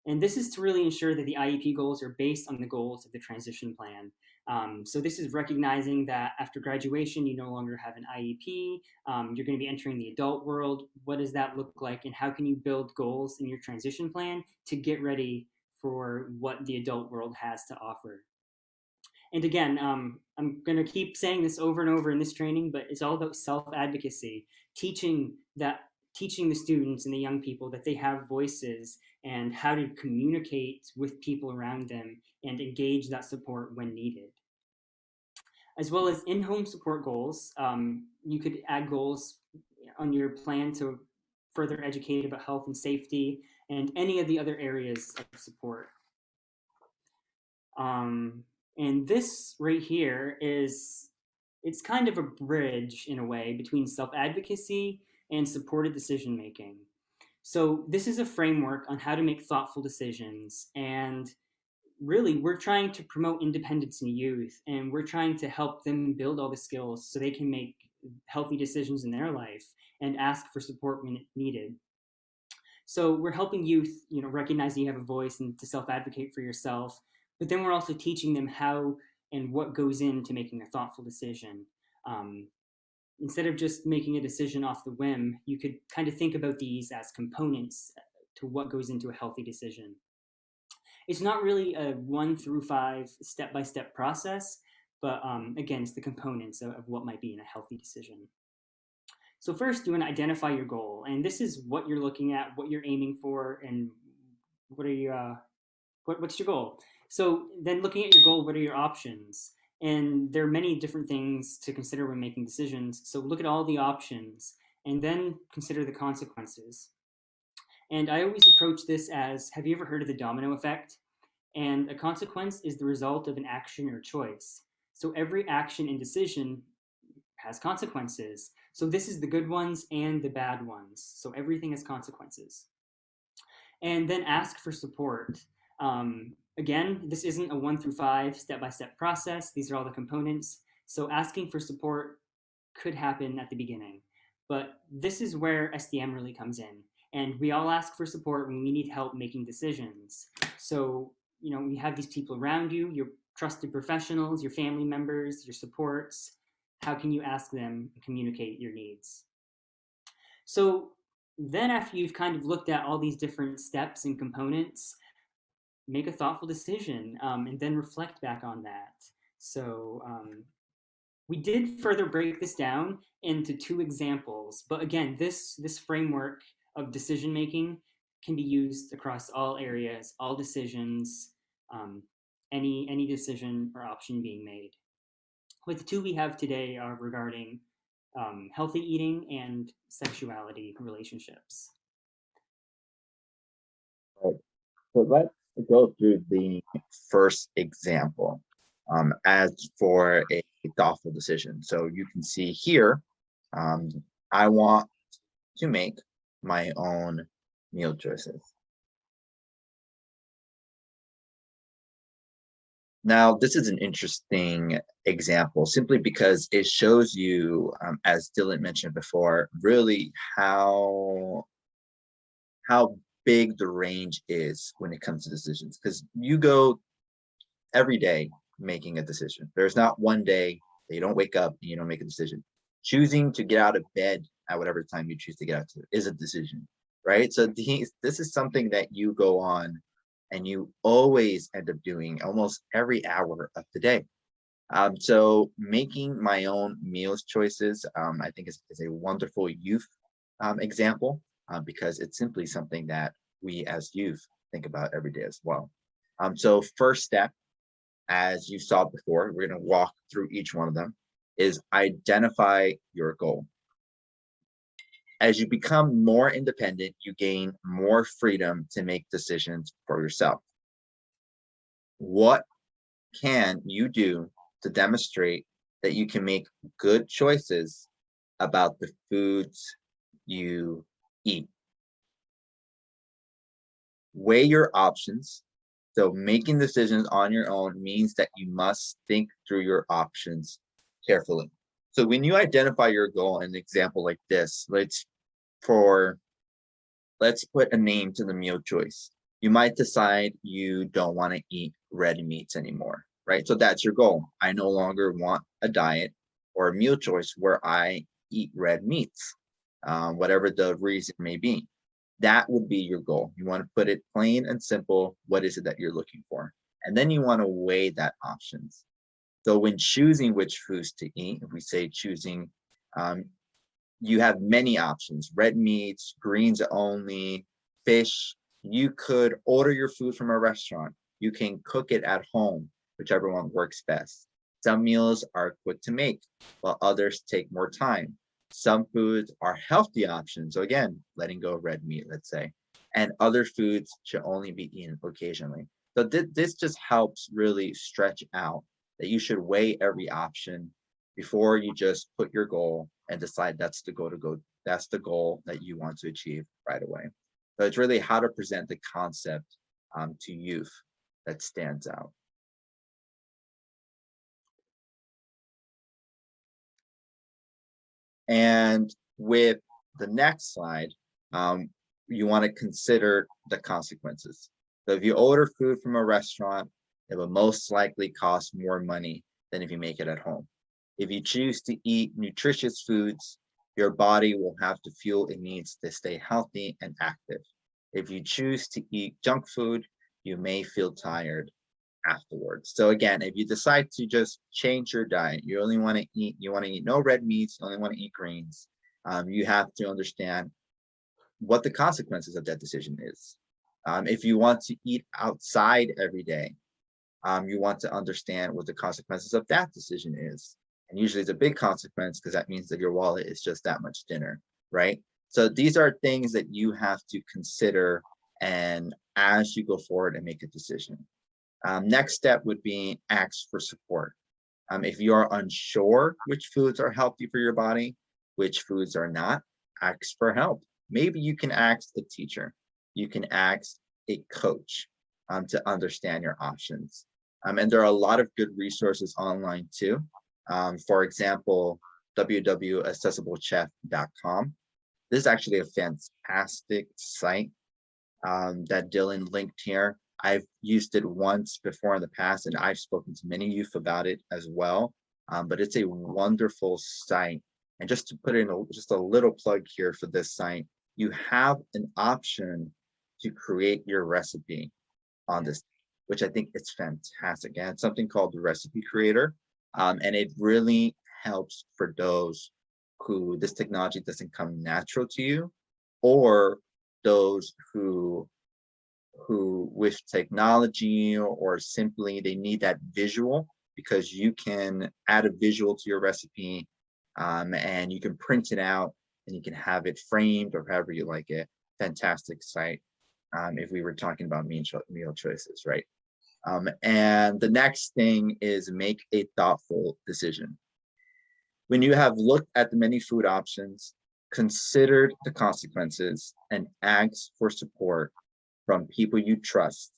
And this is to really ensure that the IEP goals are based on the goals of the transition plan. So this is recognizing that after graduation, you no longer have an IEP, you're going to be entering the adult world. What does that look like? And how can you build goals in your transition plan to get ready for what the adult world has to offer? And again, I'm going to keep saying this over and over in this training, but it's all about self-advocacy, teaching the students and the young people that they have voices and how to communicate with people around them and engage that support when needed. As well as in-home support goals, you could add goals on your plan to further educated about health and safety and any of the other areas of support. And this right here it's kind of a bridge in a way between self-advocacy and supported decision making. So this is a framework on how to make thoughtful decisions, and really we're trying to promote independence in youth, and we're trying to help them build all the skills so they can make healthy decisions in their life and ask for support when needed. So we're helping youth, recognize that you have a voice and to self-advocate for yourself, but then we're also teaching them how and what goes into making a thoughtful decision. Instead of just making a decision off the whim, you could kind of think about these as components to what goes into a healthy decision. It's not really a 1 through 5 step-by-step process, but again, it's the components of what might be in a healthy decision. So first, you want to identify your goal, and this is what you're looking at, what you're aiming for, and what's your goal. So then, looking at your goal, what are your options? And there are many different things to consider when making decisions. So look at all the options, and then consider the consequences. And I always approach this as: have you ever heard of the domino effect? And a consequence is the result of an action or choice. So every action and decision has consequences. So this is the good ones and the bad ones. So everything has consequences. And then ask for support. Again, this isn't a 1 through 5 step-by-step process. These are all the components. So asking for support could happen at the beginning. But this is where SDM really comes in. And we all ask for support when we need help making decisions. So, you have these people around you, your trusted professionals, your family members, your supports. How can you ask them and communicate your needs? So then after you've kind of looked at all these different steps and components, make a thoughtful decision and then reflect back on that. So we did further break this down into 2 examples, but again, this framework of decision making can be used across all areas, all decisions, any decision or option being made. But the 2 we have today are regarding healthy eating and sexuality relationships. Right. So let's go through the first example as for a thoughtful decision. So you can see here, I want to make my own meal choices. Now, this is an interesting example simply because it shows you, as Dylan mentioned before, really how big the range is when it comes to decisions. Because you go every day making a decision. There's not one day that you don't wake up and you don't make a decision. Choosing to get out of bed at whatever time you choose to get out to is a decision, right? So this is something that you go on and you always end up doing almost every hour of the day. So making my own meals choices, I think is a wonderful youth example because it's simply something that we as youth think about every day as well. So first step, as you saw before, we're going to walk through each one of them, is identify your goal. As you become more independent, you gain more freedom to make decisions for yourself. What can you do to demonstrate that you can make good choices about the foods you eat? Weigh your options. So making decisions on your own means that you must think through your options carefully. So when you identify your goal, an example like this, let's put a name to the meal choice. You might decide you don't want to eat red meats anymore, right? So that's your goal. I no longer want a diet or a meal choice where I eat red meats, whatever the reason may be. That would be your goal. You want to put it plain and simple. What is it that you're looking for? And then you want to weigh that options. So when choosing which foods to eat, if we say choosing, you have many options: red meats, greens only, fish. You could order your food from a restaurant. You can cook it at home, whichever one works best. Some meals are quick to make, while others take more time. Some foods are healthy options. So again, letting go of red meat, let's say, and other foods should only be eaten occasionally. So this just helps really stretch out that you should weigh every option before you just put your goal and decide that's the goal to go. That's the goal that you want to achieve right away. So it's really how to present the concept to youth that stands out. And with the next slide, you want to consider the consequences. So if you order food from a restaurant, it will most likely cost more money than if you make it at home. If you choose to eat nutritious foods, your body will have the fuel it needs to stay healthy and active. If you choose to eat junk food, you may feel tired afterwards. So again, if you decide to just change your diet, you want to eat no red meats, you only want to eat greens, you have to understand what the consequences of that decision is. If you want to eat outside every day, you want to understand what the consequences of that decision is. And usually it's a big consequence because that means that your wallet is just that much thinner, right? So these are things that you have to consider and as you go forward and make a decision. Next step would be ask for support. If you are unsure which foods are healthy for your body, which foods are not, ask for help. Maybe you can ask a teacher. You can ask a coach to understand your options. And there are a lot of good resources online too. For example, www.accessiblechef.com. This is actually a fantastic site that Dylan linked here. I've used it once before in the past, and I've spoken to many youth about it as well. But it's a wonderful site. And just to put in just a little plug here for this site, you have an option to create your recipe on this, which I think it's fantastic. And it's something called the Recipe Creator. And it really helps for those who this technology doesn't come natural to you, or those who with technology or simply they need that visual, because you can add a visual to your recipe and you can print it out and you can have it framed or however you like it. Fantastic site if we were talking about meal choices, right? And the next thing is make a thoughtful decision. When you have looked at the many food options, considered the consequences, and asked for support from people you trust,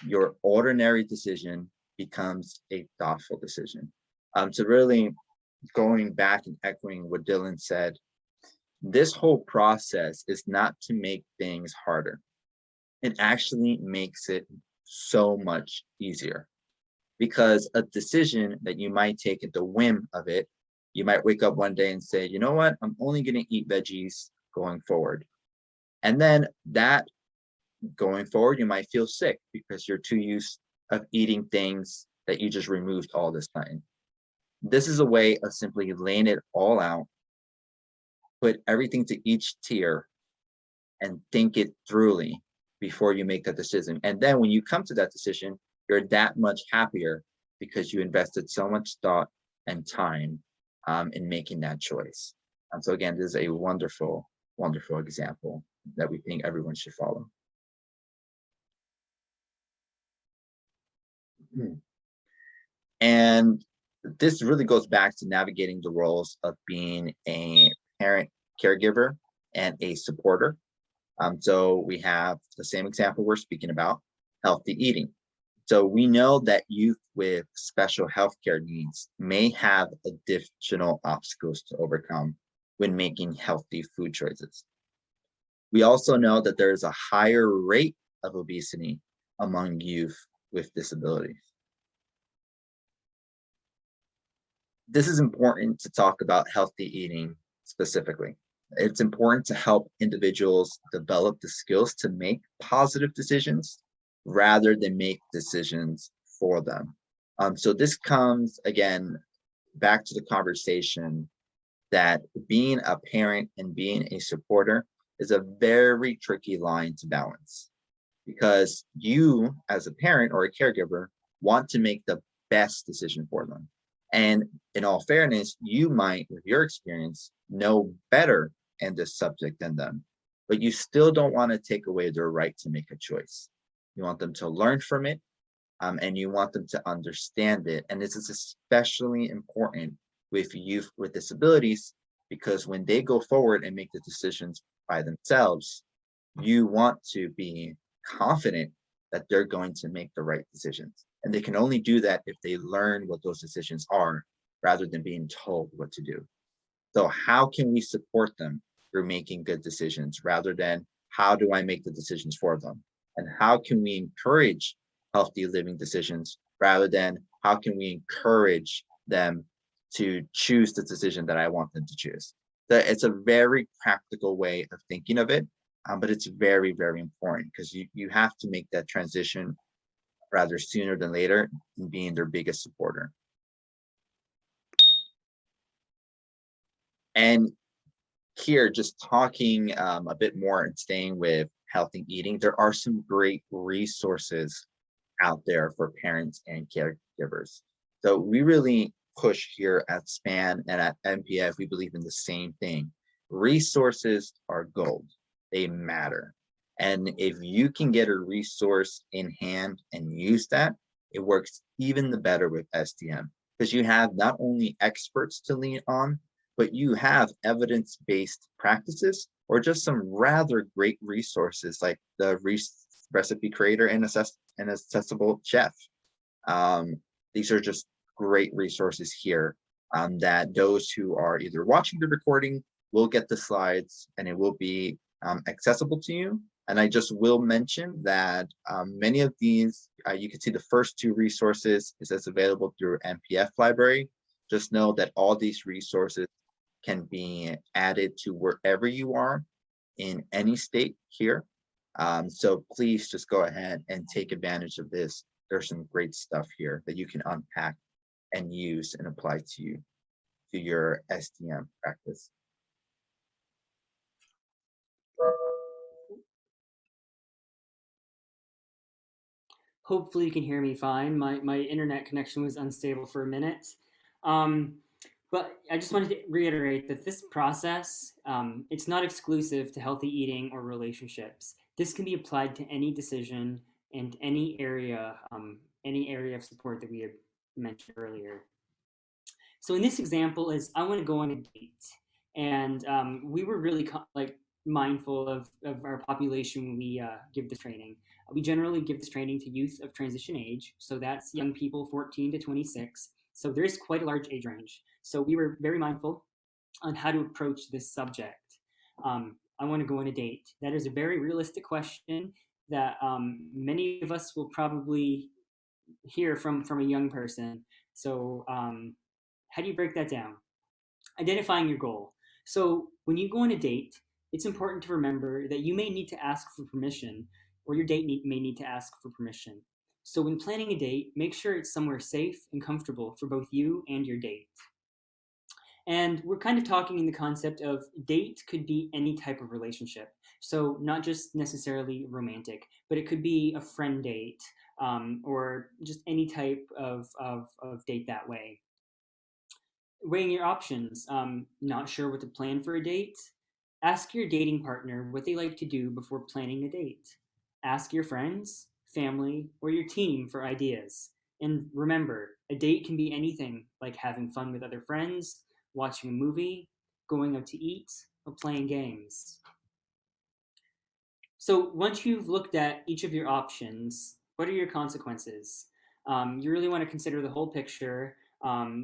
your ordinary decision becomes a thoughtful decision. So really going back and echoing what Dylan said, this whole process is not to make things harder. It actually makes it so much easier, because a decision that you might take at the whim of it, you might wake up one day and say, you know what, I'm only going to eat veggies going forward. And then that going forward, you might feel sick because you're too used of eating things that you just removed all this time. This is a way of simply laying it all out, put everything to each tier and think it thoroughly before you make that decision. And then when you come to that decision, you're that much happier because you invested so much thought and time in making that choice. And so again, this is a wonderful, wonderful example that we think everyone should follow. And this really goes back to navigating the roles of being a parent, caregiver, and a supporter. So we have the same example we're speaking about, healthy eating. So we know that youth with special healthcare needs may have additional obstacles to overcome when making healthy food choices. We also know that there is a higher rate of obesity among youth with disabilities. This is important to talk about healthy eating specifically. It's important to help individuals develop the skills to make positive decisions rather than make decisions for them. So this comes, again, back to the conversation that being a parent and being a supporter is a very tricky line to balance, because you as a parent or a caregiver want to make the best decision for them. And in all fairness, you might, with your experience, know better in this subject than them, but you still don't want to take away their right to make a choice. You want them to learn from it, and you want them to understand it. And this is especially important with youth with disabilities, because when they go forward and make the decisions by themselves, you want to be confident that they're going to make the right decisions. And they can only do that if they learn what those decisions are rather than being told what to do. So, how can we support them through making good decisions rather than how do I make the decisions for them? And how can we encourage healthy living decisions rather than how can we encourage them to choose the decision that I want them to choose? It's a very practical way of thinking of it, but it's very, very important because you have to make that transition rather sooner than later and being their biggest supporter. And here, just talking a bit more and staying with healthy eating, there are some great resources out there for parents and caregivers. So we really push here at SPAN and at MPF, we believe in the same thing. Resources are gold, they matter. And if you can get a resource in hand and use that, it works even the better with STM because you have not only experts to lean on, but you have evidence-based practices or just some rather great resources like the recipe creator and accessible chef. These are just great resources here that those who are either watching the recording will get the slides and it will be accessible to you. And I just will mention that many of these, you can see the first two resources is available through MPF library. Just know that all these resources can be added to wherever you are in any state here. So please just go ahead and take advantage of this. There's some great stuff here that you can unpack and use and apply to your STM practice. Hopefully you can hear me fine. My internet connection was unstable for a minute. But I just wanted to reiterate that this process, it's not exclusive to healthy eating or relationships. This can be applied to any decision and any area of support that we had mentioned earlier. So in this example is I want to go on a date, and we were really mindful of our population when we give this training. We generally give this training to youth of transition age, so that's young people 14 to 26. So there is quite a large age range. So we were very mindful on how to approach this subject. I want to go on a date. That is a very realistic question that many of us will probably hear from a young person. So how do you break that down? Identifying your goal. So when you go on a date, it's important to remember that you may need to ask for permission, or your date may need to ask for permission. So when planning a date, make sure it's somewhere safe and comfortable for both you and your date. And we're kind of talking in the concept of date could be any type of relationship. So not just necessarily romantic, but it could be a friend date or just any type of date that way. Weighing your options, not sure what to plan for a date? Ask your dating partner what they like to do before planning a date. Ask your friends, family, or your team for ideas. And remember, a date can be anything like having fun with other friends, watching a movie, going out to eat, or playing games. So once you've looked at each of your options, what are your consequences? You really want to consider the whole picture.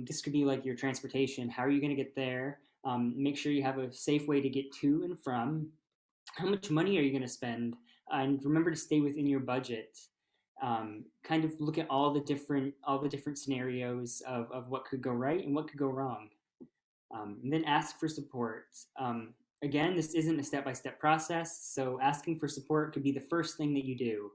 This could be like your transportation. How are you going to get there? Make sure you have a safe way to get to and from. How much money are you going to spend? And remember to stay within your budget. Kind of look at all the different scenarios of what could go right and what could go wrong. And then ask for support. Again, this isn't a step-by-step process, so asking for support could be the first thing that you do.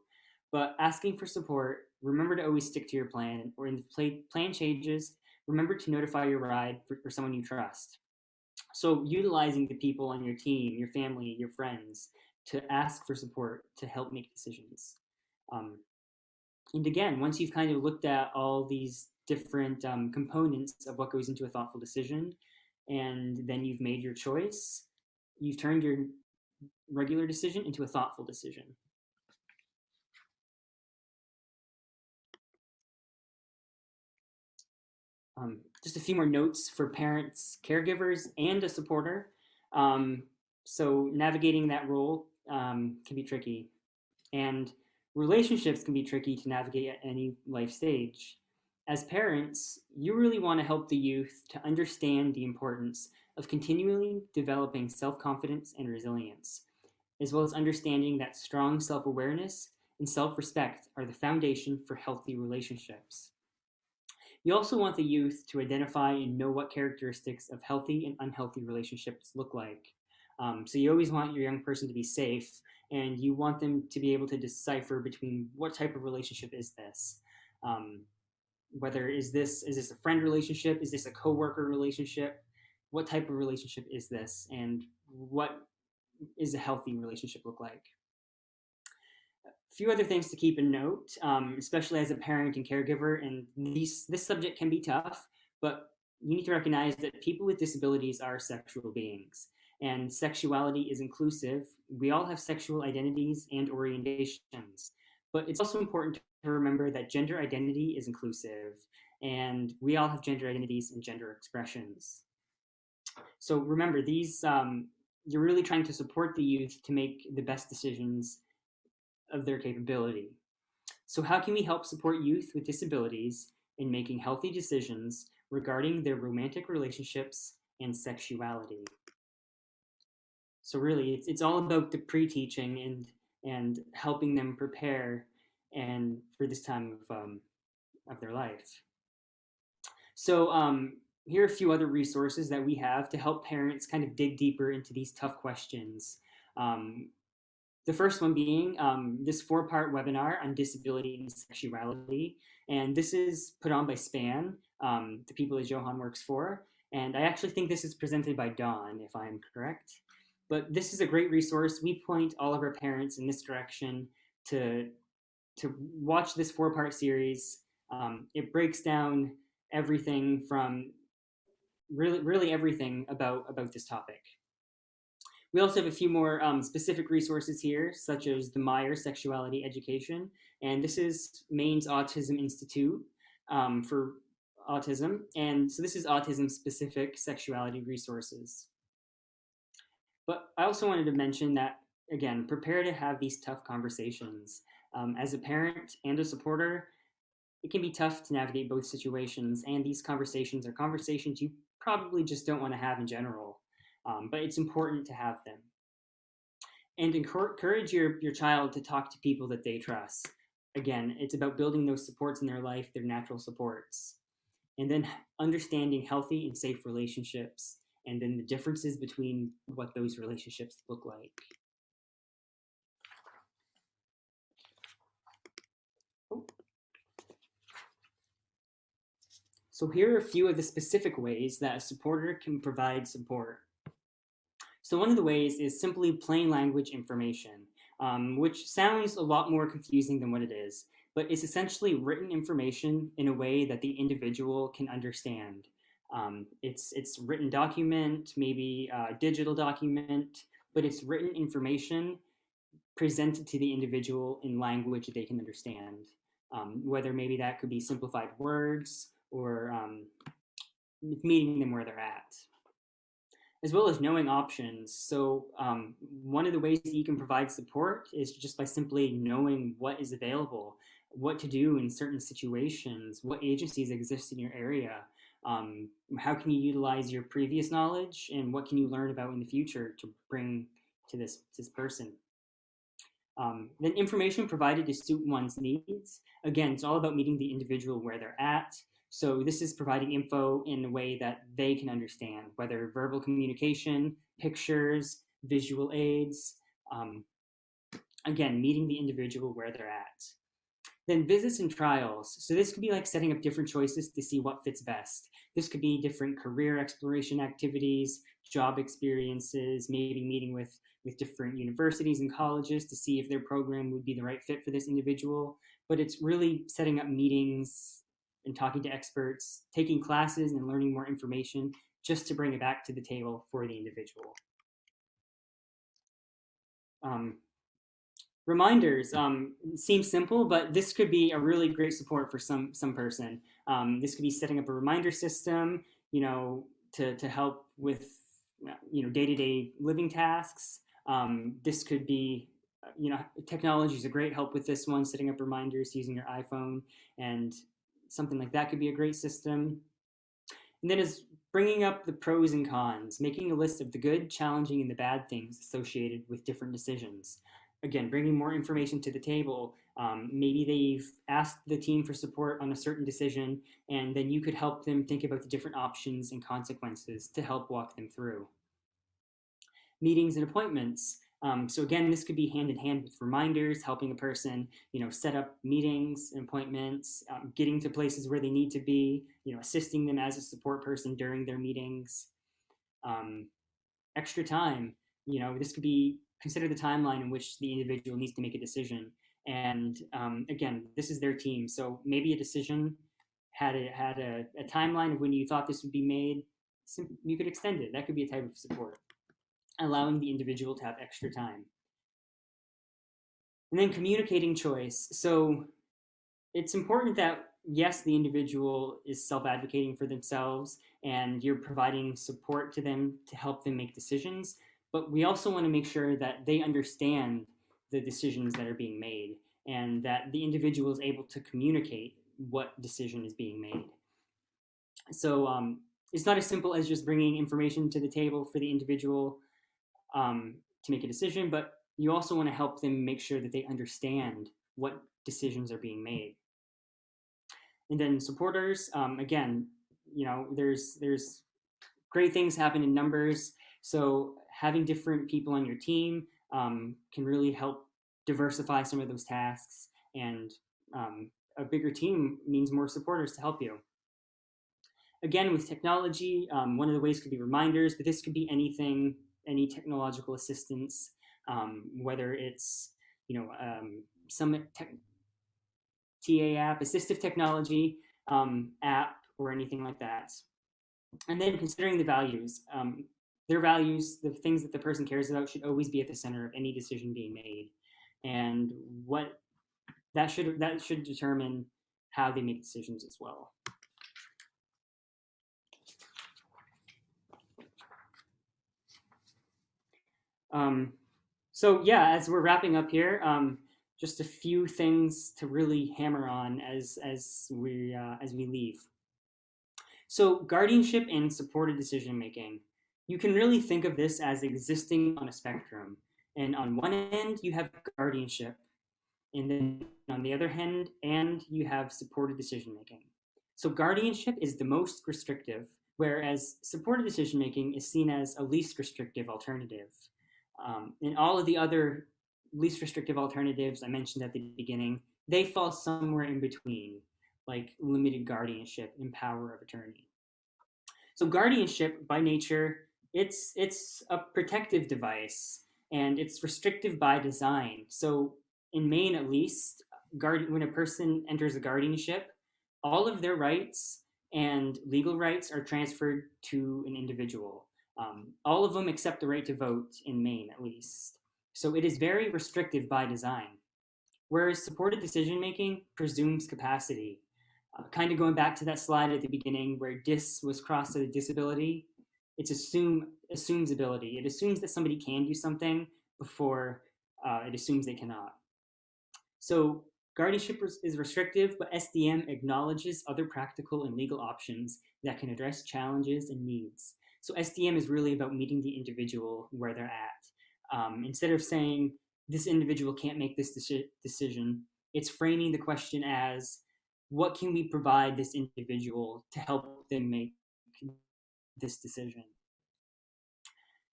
But asking for support, remember to always stick to your plan, or in the plan changes, remember to notify your ride for someone you trust. So utilizing the people on your team, your family, your friends, to ask for support to help make decisions. And again, once you've kind of looked at all these different components of what goes into a thoughtful decision, and then you've made your choice. You've turned your regular decision into a thoughtful decision. Just a few more notes for parents, caregivers, and a supporter. So navigating that role can be tricky, and relationships can be tricky to navigate at any life stage. As parents, you really want to help the youth to understand the importance of continually developing self-confidence and resilience, as well as understanding that strong self-awareness and self-respect are the foundation for healthy relationships. You also want the youth to identify and know what characteristics of healthy and unhealthy relationships look like. So you always want your young person to be safe, and you want them to be able to decipher between what type of relationship is this. Whether is this a friend relationship? Is this a coworker relationship? What type of relationship is this? And what is a healthy relationship look like? A few other things to keep in note, especially as a parent and caregiver, and this subject can be tough, but you need to recognize that people with disabilities are sexual beings, and sexuality is inclusive. We all have sexual identities and orientations, but it's also important to remember that gender identity is inclusive, and we all have gender identities and gender expressions. So remember, these you're really trying to support the youth to make the best decisions of their capability. So how can we help support youth with disabilities in making healthy decisions regarding their romantic relationships and sexuality? So really, it's all about the pre-teaching and helping them prepare and for this time of their life. So here are a few other resources that we have to help parents kind of dig deeper into these tough questions. The first one being this 4-part webinar on disability and sexuality. And this is put on by SPAN, the people that Johan works for. And I actually think this is presented by Dawn, if I'm correct. But this is a great resource. We point all of our parents in this direction to watch this 4-part series. It breaks down everything from really everything about this topic. We also have a few more specific resources here, such as the Meyer Sexuality Education. And this is Maine's Autism Institute for autism. And so this is autism-specific sexuality resources. But I also wanted to mention that, again, prepare to have these tough conversations. As a parent and a supporter, it can be tough to navigate both situations. And these conversations are conversations you probably just don't want to have in general. But it's important to have them. And encourage your child to talk to people that they trust. Again, it's about building those supports in their life, their natural supports. And then understanding healthy and safe relationships, and then the differences between what those relationships look like. So here are a few of the specific ways that a supporter can provide support. So one of the ways is simply plain language information, which sounds a lot more confusing than what it is, but it's essentially written information in a way that the individual can understand. It's written document, maybe a digital document, but it's written information presented to the individual in language they can understand. Whether maybe that could be simplified words or meeting them where they're at, as well as knowing options. So one of the ways that you can provide support is just by simply knowing what is available, what to do in certain situations, what agencies exist in your area, how can you utilize your previous knowledge, and what can you learn about in the future to bring to this person. Then information provided to suit one's needs. Again, it's all about meeting the individual where they're at. So this is providing info in a way that they can understand, whether verbal communication, pictures, visual aids. Again, meeting the individual where they're at. Then visits and trials. So this could be like setting up different choices to see what fits best. This could be different career exploration activities, job experiences, maybe meeting with different universities and colleges to see if their program would be the right fit for this individual. But it's really setting up meetings and talking to experts, taking classes and learning more information just to bring it back to the table for the individual. Reminders seem simple, but this could be a really great support for some person. This could be setting up a reminder system, to help with day-to-day living tasks. This could be, technology is a great help with this one, setting up reminders using your iPhone, and something like that could be a great system. And then is bringing up the pros and cons, making a list of the good, challenging, and the bad things associated with different decisions. Again, bringing more information to the table. Maybe they've asked the team for support on a certain decision, and then you could help them think about the different options and consequences to help walk them through. Meetings and appointments. So again, this could be hand in hand with reminders, helping a person, set up meetings and appointments, getting to places where they need to be, assisting them as a support person during their meetings. Extra time, this could be consider the timeline in which the individual needs to make a decision. And again, this is their team. So maybe a decision had a timeline of when you thought this would be made. You could extend it. That could be a type of support, allowing the individual to have extra time. And then communicating choice. So it's important that, yes, the individual is self-advocating for themselves and you're providing support to them to help them make decisions, but we also want to make sure that they understand the decisions that are being made and that the individual is able to communicate what decision is being made. So it's not as simple as just bringing information to the table for the individual to make a decision, but you also want to help them make sure that they understand what decisions are being made. And then supporters, again, there's great things happen in numbers. So having different people on your team can really help diversify some of those tasks, and a bigger team means more supporters to help you. Again, with technology, one of the ways could be reminders, but this could be anything, any technological assistance, whether it's some TA app, assistive technology app, or anything like that. And then considering the values. Their values, the things that the person cares about, should always be at the center of any decision being made, and what that should determine how they make decisions as well. So yeah, as we're wrapping up here, just a few things to really hammer on as we leave. So guardianship and supported decision making. You can really think of this as existing on a spectrum. And on one end, you have guardianship. And then on the other hand, you have supported decision making. So guardianship is the most restrictive, whereas supported decision making is seen as a least restrictive alternative. And all of the other least restrictive alternatives I mentioned at the beginning, they fall somewhere in between, like limited guardianship and power of attorney. So guardianship, by nature, it's a protective device, and it's restrictive by design. So in Maine, at least, when a person enters a guardianship, all of their rights and legal rights are transferred to an individual. All of them except the right to vote in Maine, at least. So it is very restrictive by design. Whereas supported decision-making presumes capacity. Kind of going back to that slide at the beginning where dis was crossed at a disability, it assumes ability. It assumes that somebody can do something before it assumes they cannot. So guardianship is restrictive, but SDM acknowledges other practical and legal options that can address challenges and needs. So SDM is really about meeting the individual where they're at. Instead of saying this individual can't make this decision, it's framing the question as, what can we provide this individual to help them make this decision?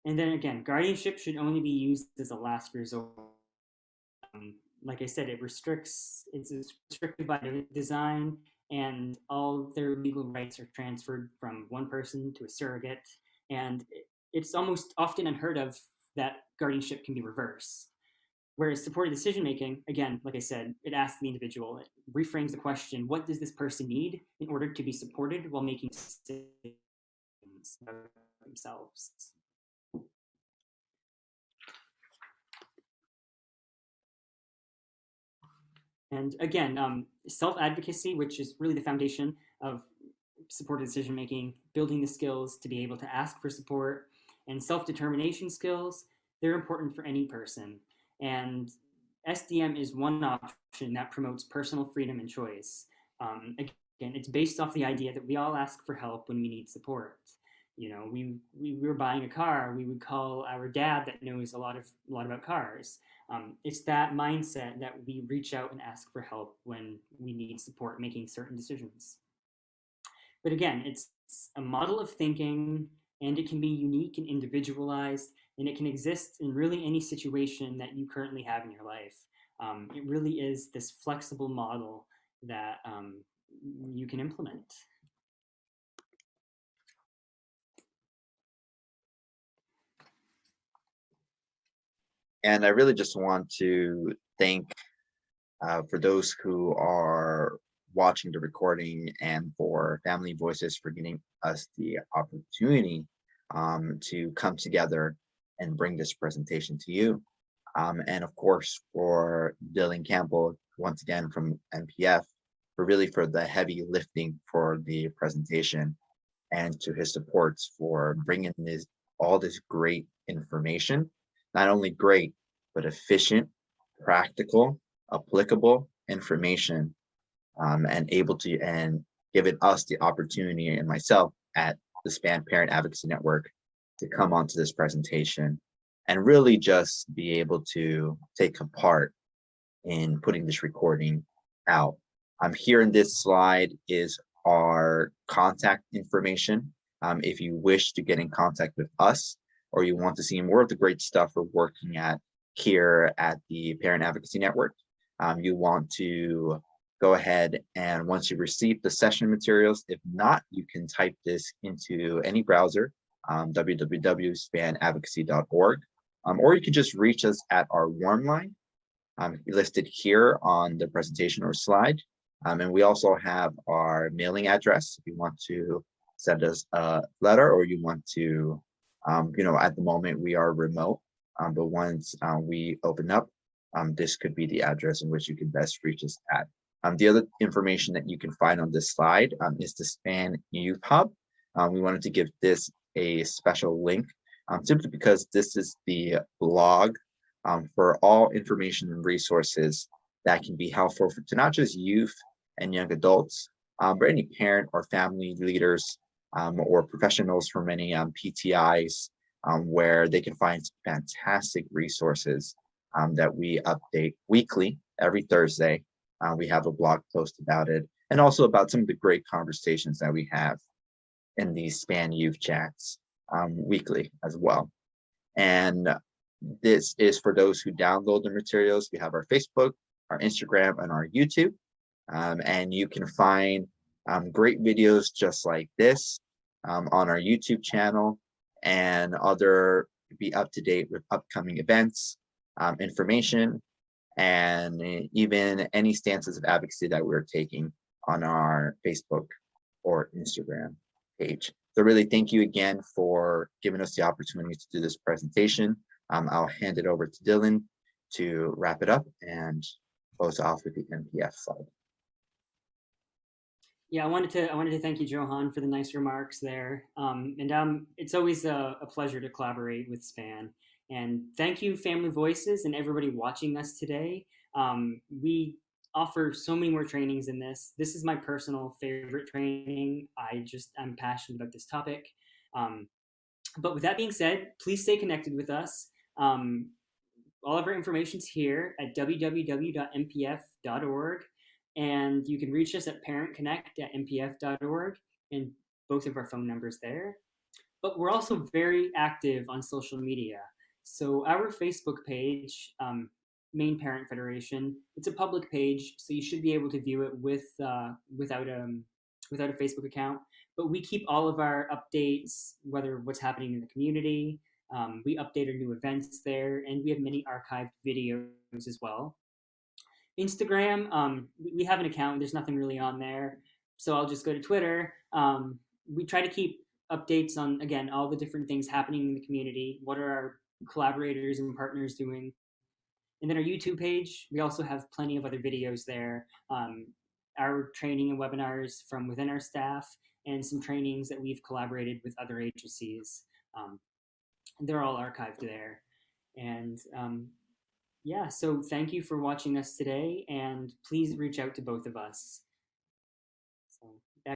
And then again, guardianship should only be used as a last resort. Like I said, it's restricted by design, and all their legal rights are transferred from one person to a surrogate. And it's almost often unheard of that guardianship can be reversed. Whereas supported decision making, again, like I said, it asks the individual, it reframes the question, what does this person need in order to be supported while making decisions about themselves? And again, self-advocacy, which is really the foundation of supported decision making, building the skills to be able to ask for support, and self-determination skills, they're important for any person. And SDM is one option that promotes personal freedom and choice. Again, it's based off the idea that we all ask for help when we need support. You know, we were buying a car, we would call our dad that knows a lot about cars. It's that mindset that we reach out and ask for help when we need support making certain decisions. But again, it's a model of thinking, and it can be unique and individualized, and it can exist in really any situation that you currently have in your life. It really is this flexible model that you can implement. And I really just want to thank for those who are watching the recording and for Family Voices for giving us the opportunity to come together and bring this presentation to you. And of course, for Dylan Campbell, once again from NPF, for the heavy lifting for the presentation, and to his supports for bringing all this great information, not only great, but efficient, practical, applicable information, and giving us the opportunity, and myself at the SPAN Parent Advocacy Network, to come onto this presentation and really just be able to take a part in putting this recording out. Here in this slide is our contact information. If you wish to get in contact with us, or you want to see more of the great stuff we're working at here at the Parent Advocacy Network, you want to go ahead, and once you receive the session materials, if not, you can type this into any browser, www.spanadvocacy.org, or you can just reach us at our warm line, listed here on the presentation or slide. And we also have our mailing address if you want to send us a letter, or you want to, at the moment we are remote, but once we open up, this could be the address in which you can best reach us at. The other information that you can find on this slide is the SPAN Youth Hub. We wanted to give this a special link simply because this is the blog for all information and resources that can be helpful to not just youth and young adults, but any parent or family leaders or professionals from any PTIs, where they can find some fantastic resources that we update weekly, every Thursday. We have a blog post about it, and also about some of the great conversations that we have in these SPAN youth chats weekly as well. And this is for those who download the materials. We have our Facebook, our Instagram, and our YouTube. And you can find great videos just like this on our YouTube channel, and be up to date with upcoming events, information, and even any stances of advocacy that we're taking on our Facebook or Instagram page. So really, thank you again for giving us the opportunity to do this presentation. I'll hand it over to Dylan to wrap it up and close off with the NPF slide. Yeah, I wanted to thank you, Johan, for the nice remarks there. It's always a pleasure to collaborate with SPAN. And thank you, Family Voices, and everybody watching us today. We offer so many more trainings in this. This is my personal favorite training. I'm passionate about this topic. But with that being said, please stay connected with us. All of our information's here at www.mpf.org. And you can reach us at parentconnect@mpf.org, and both of our phone numbers there. But we're also very active on social media. So our Facebook page, Maine Parent Federation, it's a public page, so you should be able to view it without a Facebook account. But we keep all of our updates, whether what's happening in the community, We update our new events there, and we have many archived videos as well. Instagram, we have an account. There's nothing really on there, so I'll just go to Twitter. We try to keep updates on, again, all the different things happening in the community. What are our collaborators and partners doing? And then our YouTube page, we also have plenty of other videos there. Our training and webinars from within our staff, and some trainings that we've collaborated with other agencies. They're all archived there. And yeah, so thank you for watching us today, and please reach out to both of us.